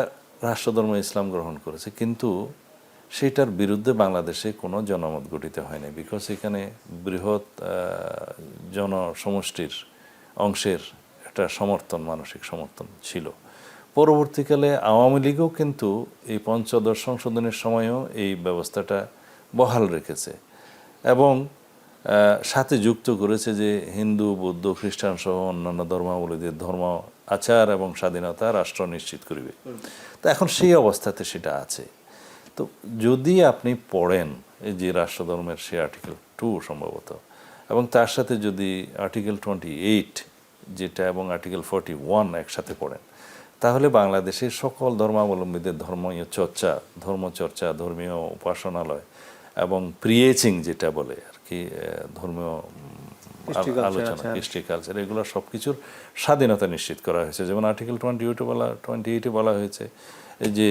রাষ্ট্রধর্ম ইসলাম গ্রহণ করেছে, কিন্তু সেটার বিরুদ্ধে বাংলাদেশে কোনো জনমত গঠিত হয়নি, বিকজ এখানে বৃহৎ জনসমষ্টির অংশের একটা সমর্থন, মানসিক সমর্থন ছিল। পরবর্তীকালে আওয়ামী লীগও কিন্তু এই পঞ্চদশ সংশোধনের সময়ও এই ব্যবস্থাটা বহাল রেখেছে এবং সাথে যুক্ত করেছে যে হিন্দু, বৌদ্ধ, খ্রিস্টান সহ অন্যান্য ধর্মাবলম্বীদের ধর্ম, আচার এবং স্বাধীনতা রাষ্ট্র নিশ্চিত করিবে। তো এখন সেই অবস্থাতে সেটা আছে। তো যদি আপনি পড়েন এই যে রাষ্ট্রধর্মের সে আর্টিকেল 2 সম্ভবত, এবং তার সাথে যদি আর্টিকেল 28 যেটা এবং আর্টিকেল 41 একসাথে পড়েন, তাহলে বাংলাদেশের সকল ধর্মাবলম্বীদের ধর্মচর্চা, ধর্মীয় উপাসনালয় এবং প্রিয়েচিং যেটা বলে আর কি, ধর্মীয় আলোচনা, কৃষ্টি কালচার, এগুলো সব কিছুর স্বাধীনতা নিশ্চিত করা হয়েছে। যেমন আর্টিকেল 28 বলা হয়েছে যে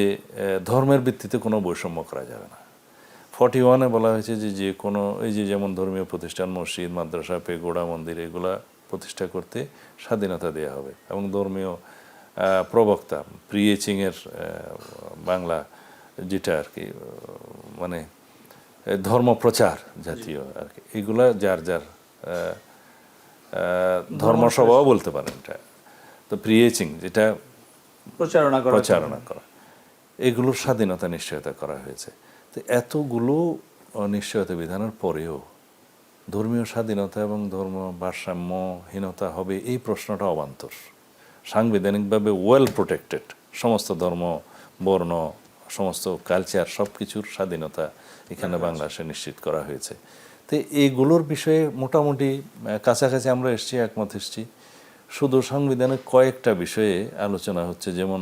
ধর্মের ভিত্তিতে কোনো বৈষম্য করা যাবে না। 41 বলা হয়েছে যে কোনো এই যে যেমন ধর্মীয় প্রতিষ্ঠান, মসজিদ, মাদ্রাসা, পেগোড়া, মন্দির, এগুলা প্রতিষ্ঠা করতে স্বাধীনতা দেওয়া হবে এবং ধর্মীয় প্রবক্তা, প্রিয়েচিংয়ের বাংলা যেটা আর কি, মানে ধর্মপ্রচার জাতীয় আর কি, এগুলা যার যার ধর্মসভাও বলতে পারেন এটা। তো প্রিয়েচিং যেটা প্রচারণা করা, এগুলোর স্বাধীনতা নিশ্চয়তা করা হয়েছে। তো এতগুলো নিশ্চয়তা বিধানের পরেও ধর্মীয় স্বাধীনতা এবং ধর্ম ভারসাম্যহীনতা হবে, এই প্রশ্নটা অবান্তর। সাংবিধানিকভাবে ওয়েল প্রোটেক্টেড সমস্ত ধর্ম, বর্ণ, সমস্ত কালচার, সব কিছুর স্বাধীনতা এখানে বাংলাদেশে নিশ্চিত করা হয়েছে। তো এইগুলোর বিষয়ে মোটামুটি কাছাকাছি আমরা এসেছি, একমত এসেছি। শুধু সংবিধানের কয়েকটা বিষয়ে আলোচনা হচ্ছে, যেমন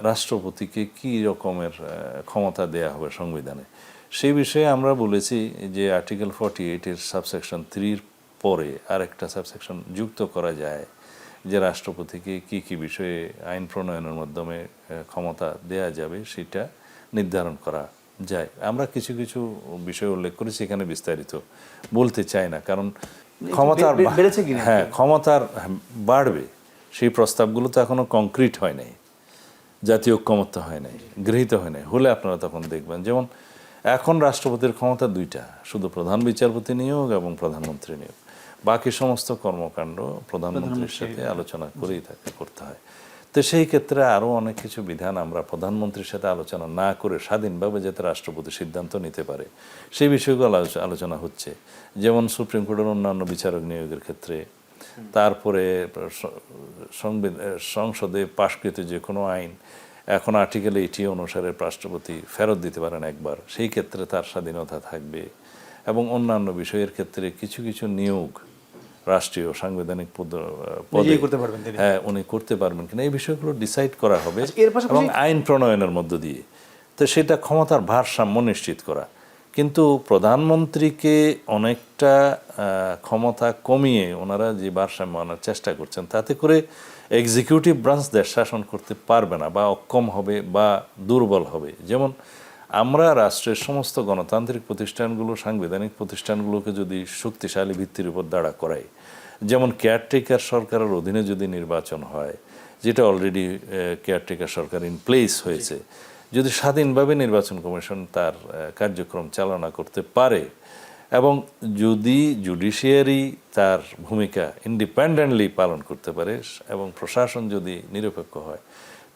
রাষ্ট্রপতিকে কি রকমের ক্ষমতা দেয়া হবে সংবিধানে। সেই বিষয়ে আমরা বলেছি যে আর্টিকেল 48-এর সাবসেকশন 3-র পরে আরেকটা সাবসেকশন যুক্ত করা যায়, যে রাষ্ট্রপতিকে কি কি বিষয়ে আইন প্রণয়নের মাধ্যমে ক্ষমতা দেয়া যাবে সেটা নির্ধারণ করা যায়। আমরা কিছু কিছু বিষয় উল্লেখ করেছি, এখানে বিস্তারিত বলতে চাই না, কারণ ক্ষমতার বেড়েছে কিনা, হ্যাঁ ক্ষমতার বাড়বে সেই প্রস্তাবগুলো তো এখনো কংক্রিট হয় নাই, জাতীয় ঐক্যমত্য হয় নাই, গৃহীত হয় নাই। হলে আপনারা তখন দেখবেন। যেমন এখন রাষ্ট্রপতির ক্ষমতা দুইটা, শুধু প্রধান বিচারপতি নিয়োগ এবং প্রধানমন্ত্রী নিয়োগ। বাকি সমস্ত কর্মকাণ্ড প্রধানমন্ত্রীর সাথে আলোচনা করেই করতে হয়। তো সেই ক্ষেত্রে আরও অনেক কিছু বিধান আমরা প্রধানমন্ত্রীর সাথে আলোচনা না করে স্বাধীনভাবে যাতে রাষ্ট্রপতি সিদ্ধান্ত নিতে পারে সেই বিষয়গুলো আলোচনা হচ্ছে। যেমন সুপ্রিম কোর্টের অন্যান্য বিচারক নিয়োগের ক্ষেত্রে, তারপরে সংসদে পাশকৃত যে কোনো আইন এখন আর্টিকেল 80 অনুসারে রাষ্ট্রপতি ফেরত দিতে পারেন একবার, সেই ক্ষেত্রে তার স্বাধীনতা থাকবে। এবং অন্যান্য বিষয়ের ক্ষেত্রে কিছু কিছু নিয়োগ রাষ্ট্রীয় সাংবিধানিক পদে হ্যাঁ উনি করতে পারবেন কিনা এই বিষয়গুলো ডিসাইড করা হবে এবং আইন প্রণয়নের মধ্য দিয়ে। তো সেটা ক্ষমতার ভারসাম্য নিশ্চিত করা। কিন্তু প্রধানমন্ত্রীকে অনেকটা ক্ষমতা কমিয়ে ওনারা যে ভারসাম্য আনার চেষ্টা করছেন, তাতে করে এক্সিকিউটিভ ব্রাঞ্চ দেশ শাসন করতে পারবে না, বা অক্ষম হবে বা দুর্বল হবে। যেমন আমরা রাষ্ট্রের সমস্ত গণতান্ত্রিক প্রতিষ্ঠানগুলো, সাংবিধানিক প্রতিষ্ঠানগুলোকে যদি শক্তিশালী ভিত্তির উপর দাঁড়া করাই, যেমন কেয়ারটেকার সরকারের অধীনে যদি নির্বাচন হয়, যেটা already caretaker Sarkar in place হয়েছে, যদি স্বাধীনভাবে নির্বাচন কমিশন তার কার্যক্রম চালনা করতে পারে এবং যদি জুডিশিয়ারি তার ভূমিকা ইন্ডিপেন্ডেন্টলি পালন করতে পারে এবং প্রশাসন যদি নিরপেক্ষ হয়,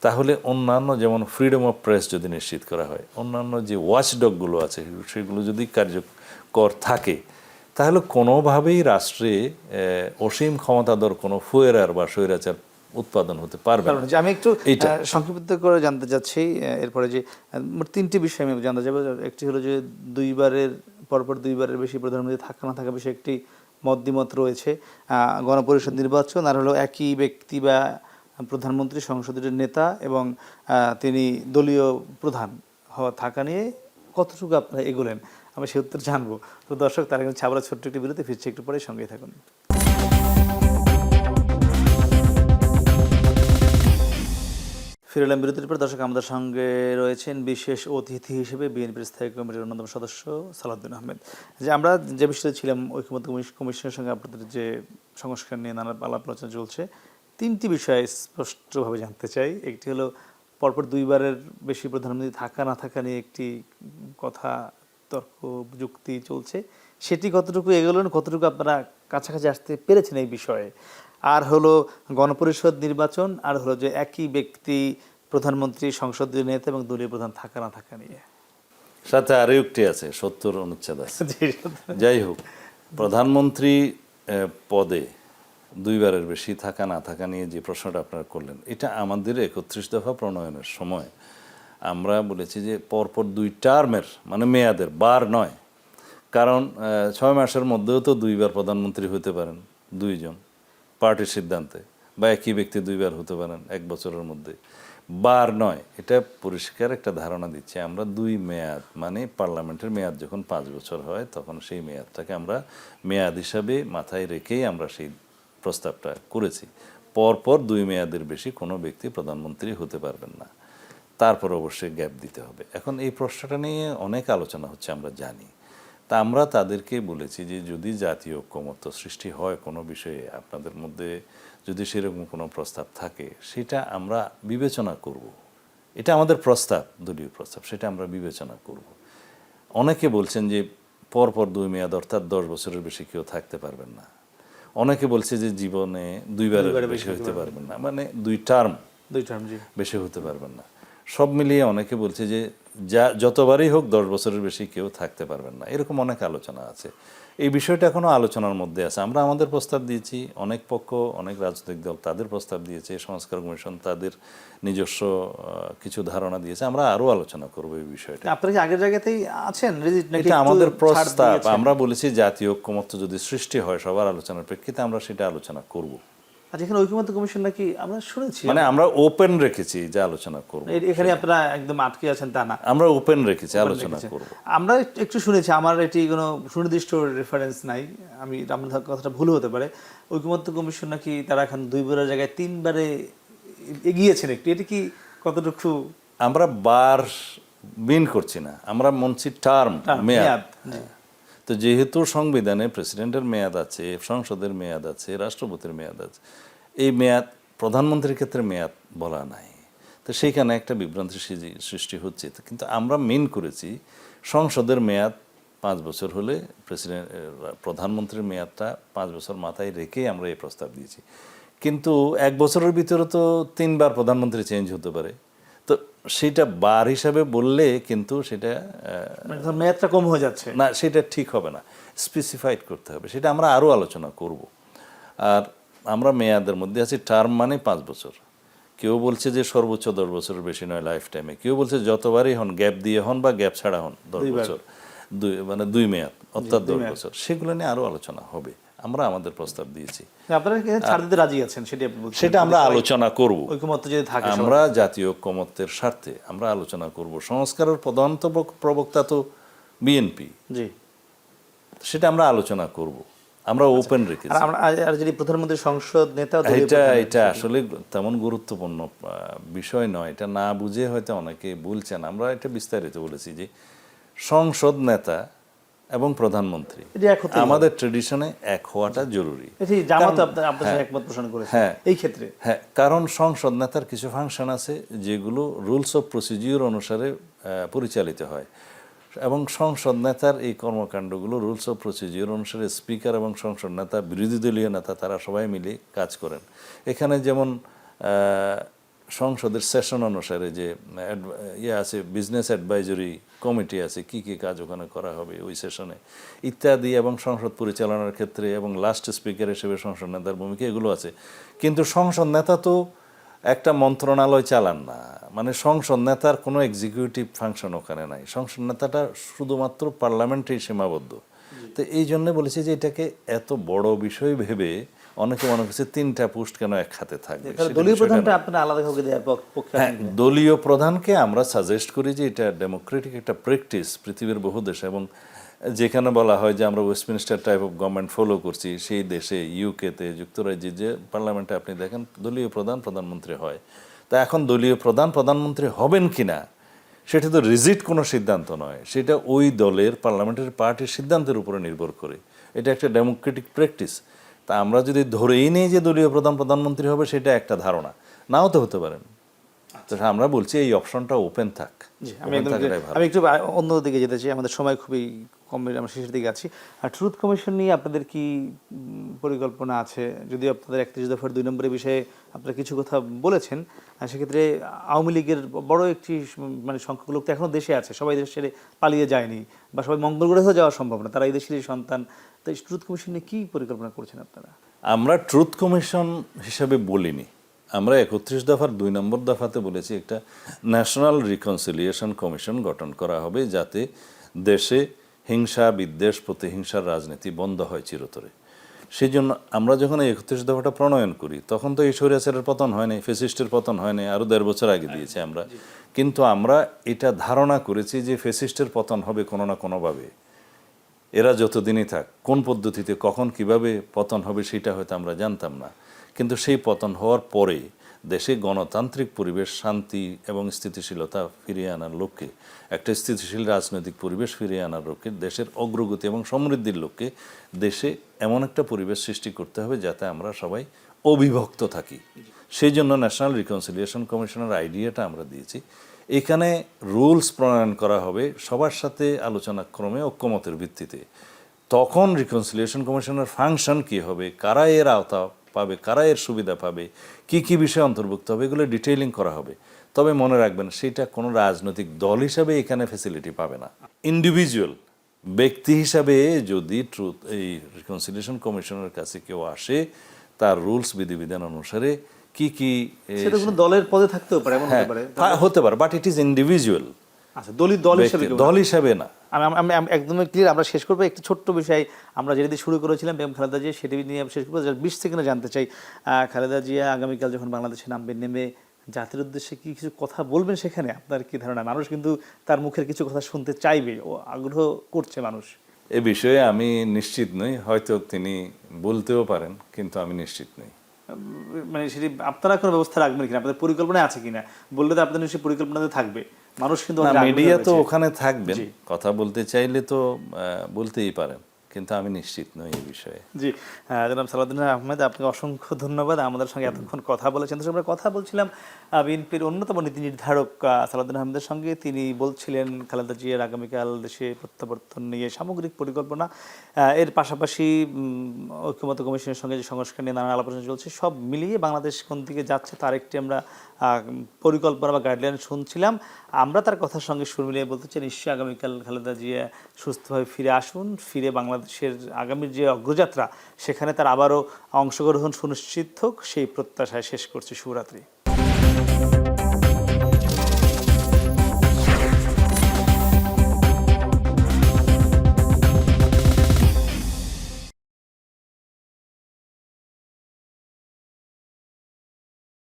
তাহলে অন্যান্য যেমন ফ্রিডম অফ প্রেস যদি নিশ্চিত করা হয়, অন্যান্য যে ওয়াচডগগুলো আছে সেগুলো যদি কার্যকর থাকে, তাহলে কোনোভাবেই রাষ্ট্রে অসীম ক্ষমতাধর কোনো ফুয়েরার বা স্বৈরাচার উৎপাদন হতে পারবে না। আমি একটু সংক্ষিপ্ত করে জানতে চাচ্ছি এরপরে যে তিনটি বিষয় আমি জানতে চাইব। একটি হলো যে পরপর দুইবারের বেশি প্রধানমন্ত্রী থাকা না থাকা বিষয়ে একটি মত রয়েছে, গণপরিষদ নির্বাচন, আর হলো একই ব্যক্তি বা প্রধানমন্ত্রী সংসদের নেতা এবং তিনি দলীয় প্রধান হওয়া থাকা নিয়ে কতটুকু আপনারা এগোলেন, আমি সে উত্তর জানবো। তো দর্শক, তার আগে আবার ছোট্ট একটি বিরতি, ফিরছে একটু পরে, সঙ্গেই থাকুন। ফিরলাম বিরতির পর। দর্শক, আমাদের সঙ্গে রয়েছেন বিশেষ অতিথি হিসেবে বিএনপির স্থায়ী কমিটির অন্যতম সদস্য সালাউদ্দিন আহমেদ। যে আমরা যে বিষয়ে ছিলাম, ঐক্যমত্য কমিশনের সঙ্গে আপনাদের যে সংস্কার নিয়ে নানা আলাপ আলোচনা চলছে, তিনটি বিষয় স্পষ্টভাবে জানতে চাই। একটি হলো পরপর দুইবারের বেশি প্রধানমন্ত্রী থাকা না থাকা নিয়ে একটি কথা, তর্ক, যুক্তি চলছে, সেটি কতটুকু এগোলেন, কতটুকু আপনারা কাছাকাছি আসতে পেরেছেন এই বিষয়ে। আর হলো গণপরিষদ নির্বাচন, আর হলো যে একই ব্যক্তি প্রধানমন্ত্রী, সংসদীয় নেতা এবং দলীয় প্রধান থাকা না থাকা নিয়ে। সাথে আরও একটি আছে, 70 অনুচ্ছেদ আছে। যাই হোক, প্রধানমন্ত্রী পদে দুইবারের বেশি থাকা না থাকা নিয়ে যে প্রশ্নটা আপনারা করলেন, এটা আমাদের 31 দফা প্রণয়নের সময় আমরা বলেছি যে পরপর 2 টার্মের, মানে মেয়াদের, বার নয়। কারণ 6 মাসের মধ্যেও তো দুইবার প্রধানমন্ত্রী হতে পারেন দুইজন পার্টির সিদ্ধান্তে, বা একই ব্যক্তি দুইবার হতে পারেন 1 বছরের মধ্যে। বার নয়, এটা পরিষ্কার একটা ধারণা দিচ্ছে। আমরা 2 মেয়াদ, মানে পার্লামেন্টের মেয়াদ যখন 5 বছর হয়, তখন সেই মেয়াদটাকে আমরা মেয়াদ হিসাবে মাথায় রেখেই আমরা সেই প্রস্তাবটা করেছি। পরপর 2 মেয়াদের বেশি কোনো ব্যক্তি প্রধানমন্ত্রী হতে পারবেন না, তারপর অবশ্যই গ্যাপ দিতে হবে। এখন এই প্রশ্নটা নিয়ে অনেক আলোচনা হচ্ছে, আমরা জানি। তা আমরা তাদেরকে বলেছি যে যদি জাতীয় ঐক্যমত্য সৃষ্টি হয় কোনো বিষয়ে, আপনাদের মধ্যে যদি সেরকম কোনো প্রস্তাব থাকে, সেটা আমরা বিবেচনা করব। এটা আমাদের প্রস্তাব, দলীয় প্রস্তাব, সেটা আমরা বিবেচনা করব। অনেকে বলছেন যে পরপর 2 মেয়াদ, অর্থাৎ 10 বছরের বেশি কেউ থাকতে পারবেন না। অনেকে বলছে যে জীবনে দুইবারের বেশি হতে পারবেন না, মানে 2 টার্ম বেশি হতে পারবেন না। সব মিলিয়ে অনেকে বলছে যে যতবারই হোক 10 বছরের বেশি কেউ থাকতে পারবেন না, এরকম অনেক আলোচনা আছে। এই বিষয়টা এখনো আলোচনার মধ্যে আছে। আমরা আমাদের প্রস্তাব দিয়েছি, অনেক পক্ষ, অনেক রাজনৈতিক দল তাদের প্রস্তাব দিয়েছে, সংস্কার কমিশন তাদের নিজস্ব কিছু ধারণা দিয়েছে। আমরা আরো আলোচনা করব এই বিষয়টা। আপনারা কি আগের জায়গাতেই আছেন, এটা আমাদের প্রস্তাব। আমরা বলেছি জাতীয় ঐক্যমত্য যদি সৃষ্টি হয় সবার আলোচনার প্রেক্ষিতে আমরা সেটা আলোচনা করব। আচ্ছা, এখানে ঐকমত্য কমিশন নাকি আমরা শুনেছি, মানে আমরা ওপেন রেখেছি যে আলোচনা করব। এখানে আপনারা একদম আটকে আছেন তা না, আমরা ওপেন রেখেছি, আলোচনা করব। আমরা একটু শুনেছি, আমার এটি কোনো সুনির্দিষ্ট রেফারেন্স নাই, আমি আমার কথাটা ভুল হতে পারে, ঐকমত্য কমিশন নাকি তারা এখন 2 বারের জায়গায় 3 বারে এগিয়েছেন একটু, এটা কি কতটুকু? আমরা বার বিন করছি না, আমরা মনছি টার্ম, মেয়াদ। তো যেহেতু সংবিধানে প্রেসিডেন্টের মেয়াদ আছে, সংসদের মেয়াদ আছে, রাষ্ট্রপতির মেয়াদ আছে, এই মেয়াদ প্রধানমন্ত্রীর ক্ষেত্রে মেয়াদ বলা নাই, তো সেইখানে একটা বিভ্রান্তি সৃষ্টি হচ্ছে। কিন্তু আমরা মেন করেছি সংসদের মেয়াদ 5 বছর হলে প্রধানমন্ত্রীর মেয়াদটা 5 বছর মাথায় রেখেই আমরা এই প্রস্তাব দিয়েছি। কিন্তু 1 বছরের ভিতরে তো 3 বার প্রধানমন্ত্রী চেঞ্জ হতে পারে, তো সেটা বার হিসাবে বললে কিন্তু সেটা মেয়াদটা কম হয়ে যাচ্ছে না, সেটা ঠিক হবে না, স্পেসিফাইড করতে হবে। সেটা আমরা আরও আলোচনা করব। আর আমরা মেয়াদের মধ্যে আছি, টার্ম মানে 5 বছর। কেউ বলছে যে সর্বোচ্চ 10 বছরের বেশি নয় লাইফ টাইমে, কেউ বলছে যতবারই হন, গ্যাপ দিয়ে হন বা গ্যাপ ছাড়া হন 10 বছর, মানে 2 মেয়াদ অর্থাৎ 10 বছর। সেগুলো নিয়ে আরও আলোচনা হবে। আমরা আমাদের প্রস্তাব দিয়েছি, আপনারা ছাড় দিতে রাজি আছেন, সেটা আমরা আলোচনা করব। ঐকমত্য যদি থাকে, আমরা জাতীয় ঐকমত্যের স্বার্থে আমরা আলোচনা করব। সংস্কারের প্রধান প্রবক্তা তো বিএনপি, জি, সেটা আমরা আলোচনা করব। আমরা ওপেন রেখেছি। আর যদি প্রধানমন্ত্রী সংসদ নেতা, এটা আসলে তেমন গুরুত্বপূর্ণ বিষয় নয়, এটা না বুঝে হয়তো অনেকে বলছেন। আমরা এটা বিস্তারিত বলেছি যে সংসদ নেতা এবং প্রধানমন্ত্রী আমাদের ট্রেডিশনে এক হওয়াটা জরুরি। হ্যাঁ, এই ক্ষেত্রে হ্যাঁ, কারণ সংসদ নেতার কিছু ফাংশন আছে যেগুলো রুলস অফ প্রসিডিউর অনুসারে পরিচালিত হয়, এবং সংসদ নেতার এই কর্মকাণ্ডগুলো রুলস অফ প্রসিডিউর অনুসারে স্পিকার এবং সংসদ নেতা, বিরোধী দলীয় নেতা, তারা সবাই মিলে কাজ করেন। এখানে যেমন সংসদের সেশন অনুসারে যে আছে, বিজনেস অ্যাডভাইজরি কমিটি আছে, কি কি কাজ ওখানে করা হবে ওই সেশনে ইত্যাদি, এবং সংসদ পরিচালনার ক্ষেত্রে এবং লাস্ট স্পিকার হিসেবে সংসদ নেতার ভূমিকা, এগুলো আছে। কিন্তু সংসদ নেতা তো একটা মন্ত্রণালয় চালান না, মানে সংসদ নেতার কোনো এক্সিকিউটিভ ফাংশন ওখানে নাই। সংসদ নেতাটা শুধুমাত্র পার্লামেন্টেই সীমাবদ্ধ। তো এই জন্য বলেছি যে এটাকে এত বড় বিষয় ভেবে অনেকে মনে করছে 3টা পোস্ট কেন এক হাতে থাকবে। দলীয় প্রধানটা আপনারা আলাদা ভাবে দেওয়ার পক্ষে? হ্যাঁ, দলীয় প্রধানকে আমরা সাজেস্ট করি যে এটা ডেমোক্রেটিক একটা প্র্যাকটিস পৃথিবীর বহু দেশে, এবং যেখানে বলা হয় যে আমরা Westminster type of government follow করছি, সেই দেশে ইউকেতে, যুক্তরাজ্যে যে পার্লামেন্টে আপনি দেখেন দলীয় প্রধান প্রধানমন্ত্রী হয়। তা এখন দলীয় প্রধান প্রধানমন্ত্রী হবেন কিনা সেটা তো রিজিট কোনো সিদ্ধান্ত নয়, সেটা ওই দলের পার্লামেন্টারি পার্টির সিদ্ধান্তের উপরে নির্ভর করে। এটা একটা ডেমোক্রেটিক প্র্যাকটিস। তা আমরা যদি ধরেই নিই যে দলীয় প্রধান প্রধানমন্ত্রী হবে, সেটা একটা ধারণা, নাও তো হতে পারেন। তো আমরা বলছি এই অপশনটা ওপেন থাক। আমি একটু অন্য দিকে যেতে চাই, আমাদের সময় খুবই কম, আমরা শেষের দিকে আছি। আর ট্রুথ কমিশন নিয়ে আপনাদের কি পরিকল্পনা আছে? যদি আপনাদের 31 দফার 2 নম্বরের বিষয়ে আপনারা কিছু কথা বলেছেন, আর সেক্ষেত্রে আওয়ামী লীগের বড় একটি মানে সংখ্যক লোক তো এখনও দেশে আছে, সবাই দেশ ছেড়ে পালিয়ে যায়নি, বা সবাই মঙ্গল গ্রহেও যাওয়া সম্ভব না, তারা এই দেশেরই সন্তান। তো ট্রুথ কমিশন নিয়ে কী পরিকল্পনা করছেন আপনারা? আমরা ট্রুথ কমিশন হিসাবে বলিনি, আমরা 31 দফার 2 নম্বর দফাতে বলেছি একটা ন্যাশনাল রিকনসিলিয়েশন কমিশন গঠন করা হবে, যাতে দেশে হিংসা, বিদ্বেষ, প্রতিহিংসার রাজনীতি বন্ধ হয় চিরতরে। সেই জন্য আমরা যখন এই 31 দফাটা প্রণয়ন করি, তখন তো এই স্বৈরাচারের পতন হয়নি, ফেসিস্টের পতন হয়নি, আরও 1.5 বছর আগে দিয়েছি আমরা। কিন্তু আমরা এটা ধারণা করেছি যে ফেসিস্টের পতন হবে কোনো না কোনোভাবে, এরা যতদিনই থাক, কোন পদ্ধতিতে কখন কিভাবে পতন হবে সেটা হয়তো আমরা জানতাম না। কিন্তু সেই পতন হওয়ার পরে দেশে গণতান্ত্রিক পরিবেশ, শান্তি এবং স্থিতিশীলতা ফিরিয়ে আনার লক্ষ্যে, একটা স্থিতিশীল রাজনৈতিক পরিবেশ ফিরিয়ে আনার লক্ষ্যে, দেশের অগ্রগতি এবং সমৃদ্ধির লক্ষ্যে দেশে এমন একটা পরিবেশ সৃষ্টি করতে হবে যাতে আমরা সবাই অবিভক্ত থাকি। সেই জন্য ন্যাশনাল রিকনসিলিয়েশন কমিশনের আইডিয়াটা আমরা দিয়েছি। এখানে রুলস প্রণয়ন করা হবে সবার সাথে আলোচনাক্রমে, ঐক্যমতের ভিত্তিতে। তখন রিকনসিলিয়েশন কমিশনের ফাংশন কী হবে, কারা এর আওতা পাবে, কারা এর সুবিধা পাবে, কি কি বিষয় অন্তর্ভুক্ত হবে, এগুলো ডিটেইলিং করা হবে। তবে মনে রাখবেন, সেটা কোনো রাজনৈতিক দল হিসাবে এখানে ফ্যাসিলিটি পাবে না, ইন্ডিভিজুয়াল ব্যক্তি হিসাবে যদি এই রিকনসিলিয়েশন কমিশনের কাছে কেউ আসে, তার রুলস বিধিবিধান অনুসারে কি কি সেটা কোনো দলের পদে থাকতেও পারে, এমন হতে পারে। হতে পারে, বাট ইট ইজ ইন্ডিভিজুয়াল, আচ্ছা, দল হিসেবে কেউ না। দল হিসাবে না। আমি একদমই ক্লিয়ার। আমরা শেষ করবো একটি ছোট্ট বিষয়, আমরা যেটি দিয়ে শুরু করেছিলাম বেগম খালেদা জিয়া, সেটি নিয়ে শেষ করবো। 20 সেকেন্ডে জানতে চাই, খালেদা জিয়া আগামীকাল যখন বাংলাদেশে নামবেন, নেমে জাতির উদ্দেশ্যে কি কিছু কথা বলবেন সেখানে? আপনার কি ধারণা? মানুষ কিন্তু তার মুখের কিছু কথা শুনতে চাইবে, ও আগ্রহ করছে মানুষ। এ বিষয়ে আমি নিশ্চিত নই, হয়তো তিনি বলতেও পারেন, কিন্তু আমি নিশ্চিত নই। মানে সেটি আপনারা কোনো ব্যবস্থা রাখবেন কিনা, আপনাদের পরিকল্পনায় আছে কিনা? বললে তো আপনাদের নিশ্চয়ই পরিকল্পনাতে থাকবে। মানুষ কিন্তু মিডিয়া তো ওখানে থাকবেন, কথা বলতে চাইলে তো বলতেই পারেন, কিন্তু আমি নিশ্চিত নই এই বিষয়ে। জি, জনাব সালাউদ্দিন আহমেদ, আপনাকে অসংখ্য ধন্যবাদ আমাদের সঙ্গে এতক্ষণ কথা বলেছেন। তো আমরা কথা বলছিলাম বিএনপির অন্যতম নীতি নির্ধারক সালাউদ্দিন আহমেদের সঙ্গে। তিনি বলছিলেন খালেদা জিয়ার আগামীকাল দেশে প্রত্যাবর্তন নিয়ে সামগ্রিক পরিকল্পনা, এর পাশাপাশি ঐক্যমত্য কমিশনের সঙ্গে যে সংস্কার নিয়ে নানা আলোচনা চলছে, সব মিলিয়ে বাংলাদেশ কোন দিকে যাচ্ছে তার একটি আমরা পরিকল্পনা বা গাইডলাইন শুনছিলাম। আমরা তার কথার সঙ্গে সুর মিলিয়ে বলতে চাই, নিশ্চয়ই আগামীকাল খালেদা জিয়া সুস্থভাবে ফিরে আসুন, ফিরে বাংলাদেশের আগামীর যে অগ্রযাত্রা সেখানে তার আবারও অংশগ্রহণ সুনিশ্চিত হোক, সেই প্রত্যাশায় শেষ করছি। শুভরাত্রি।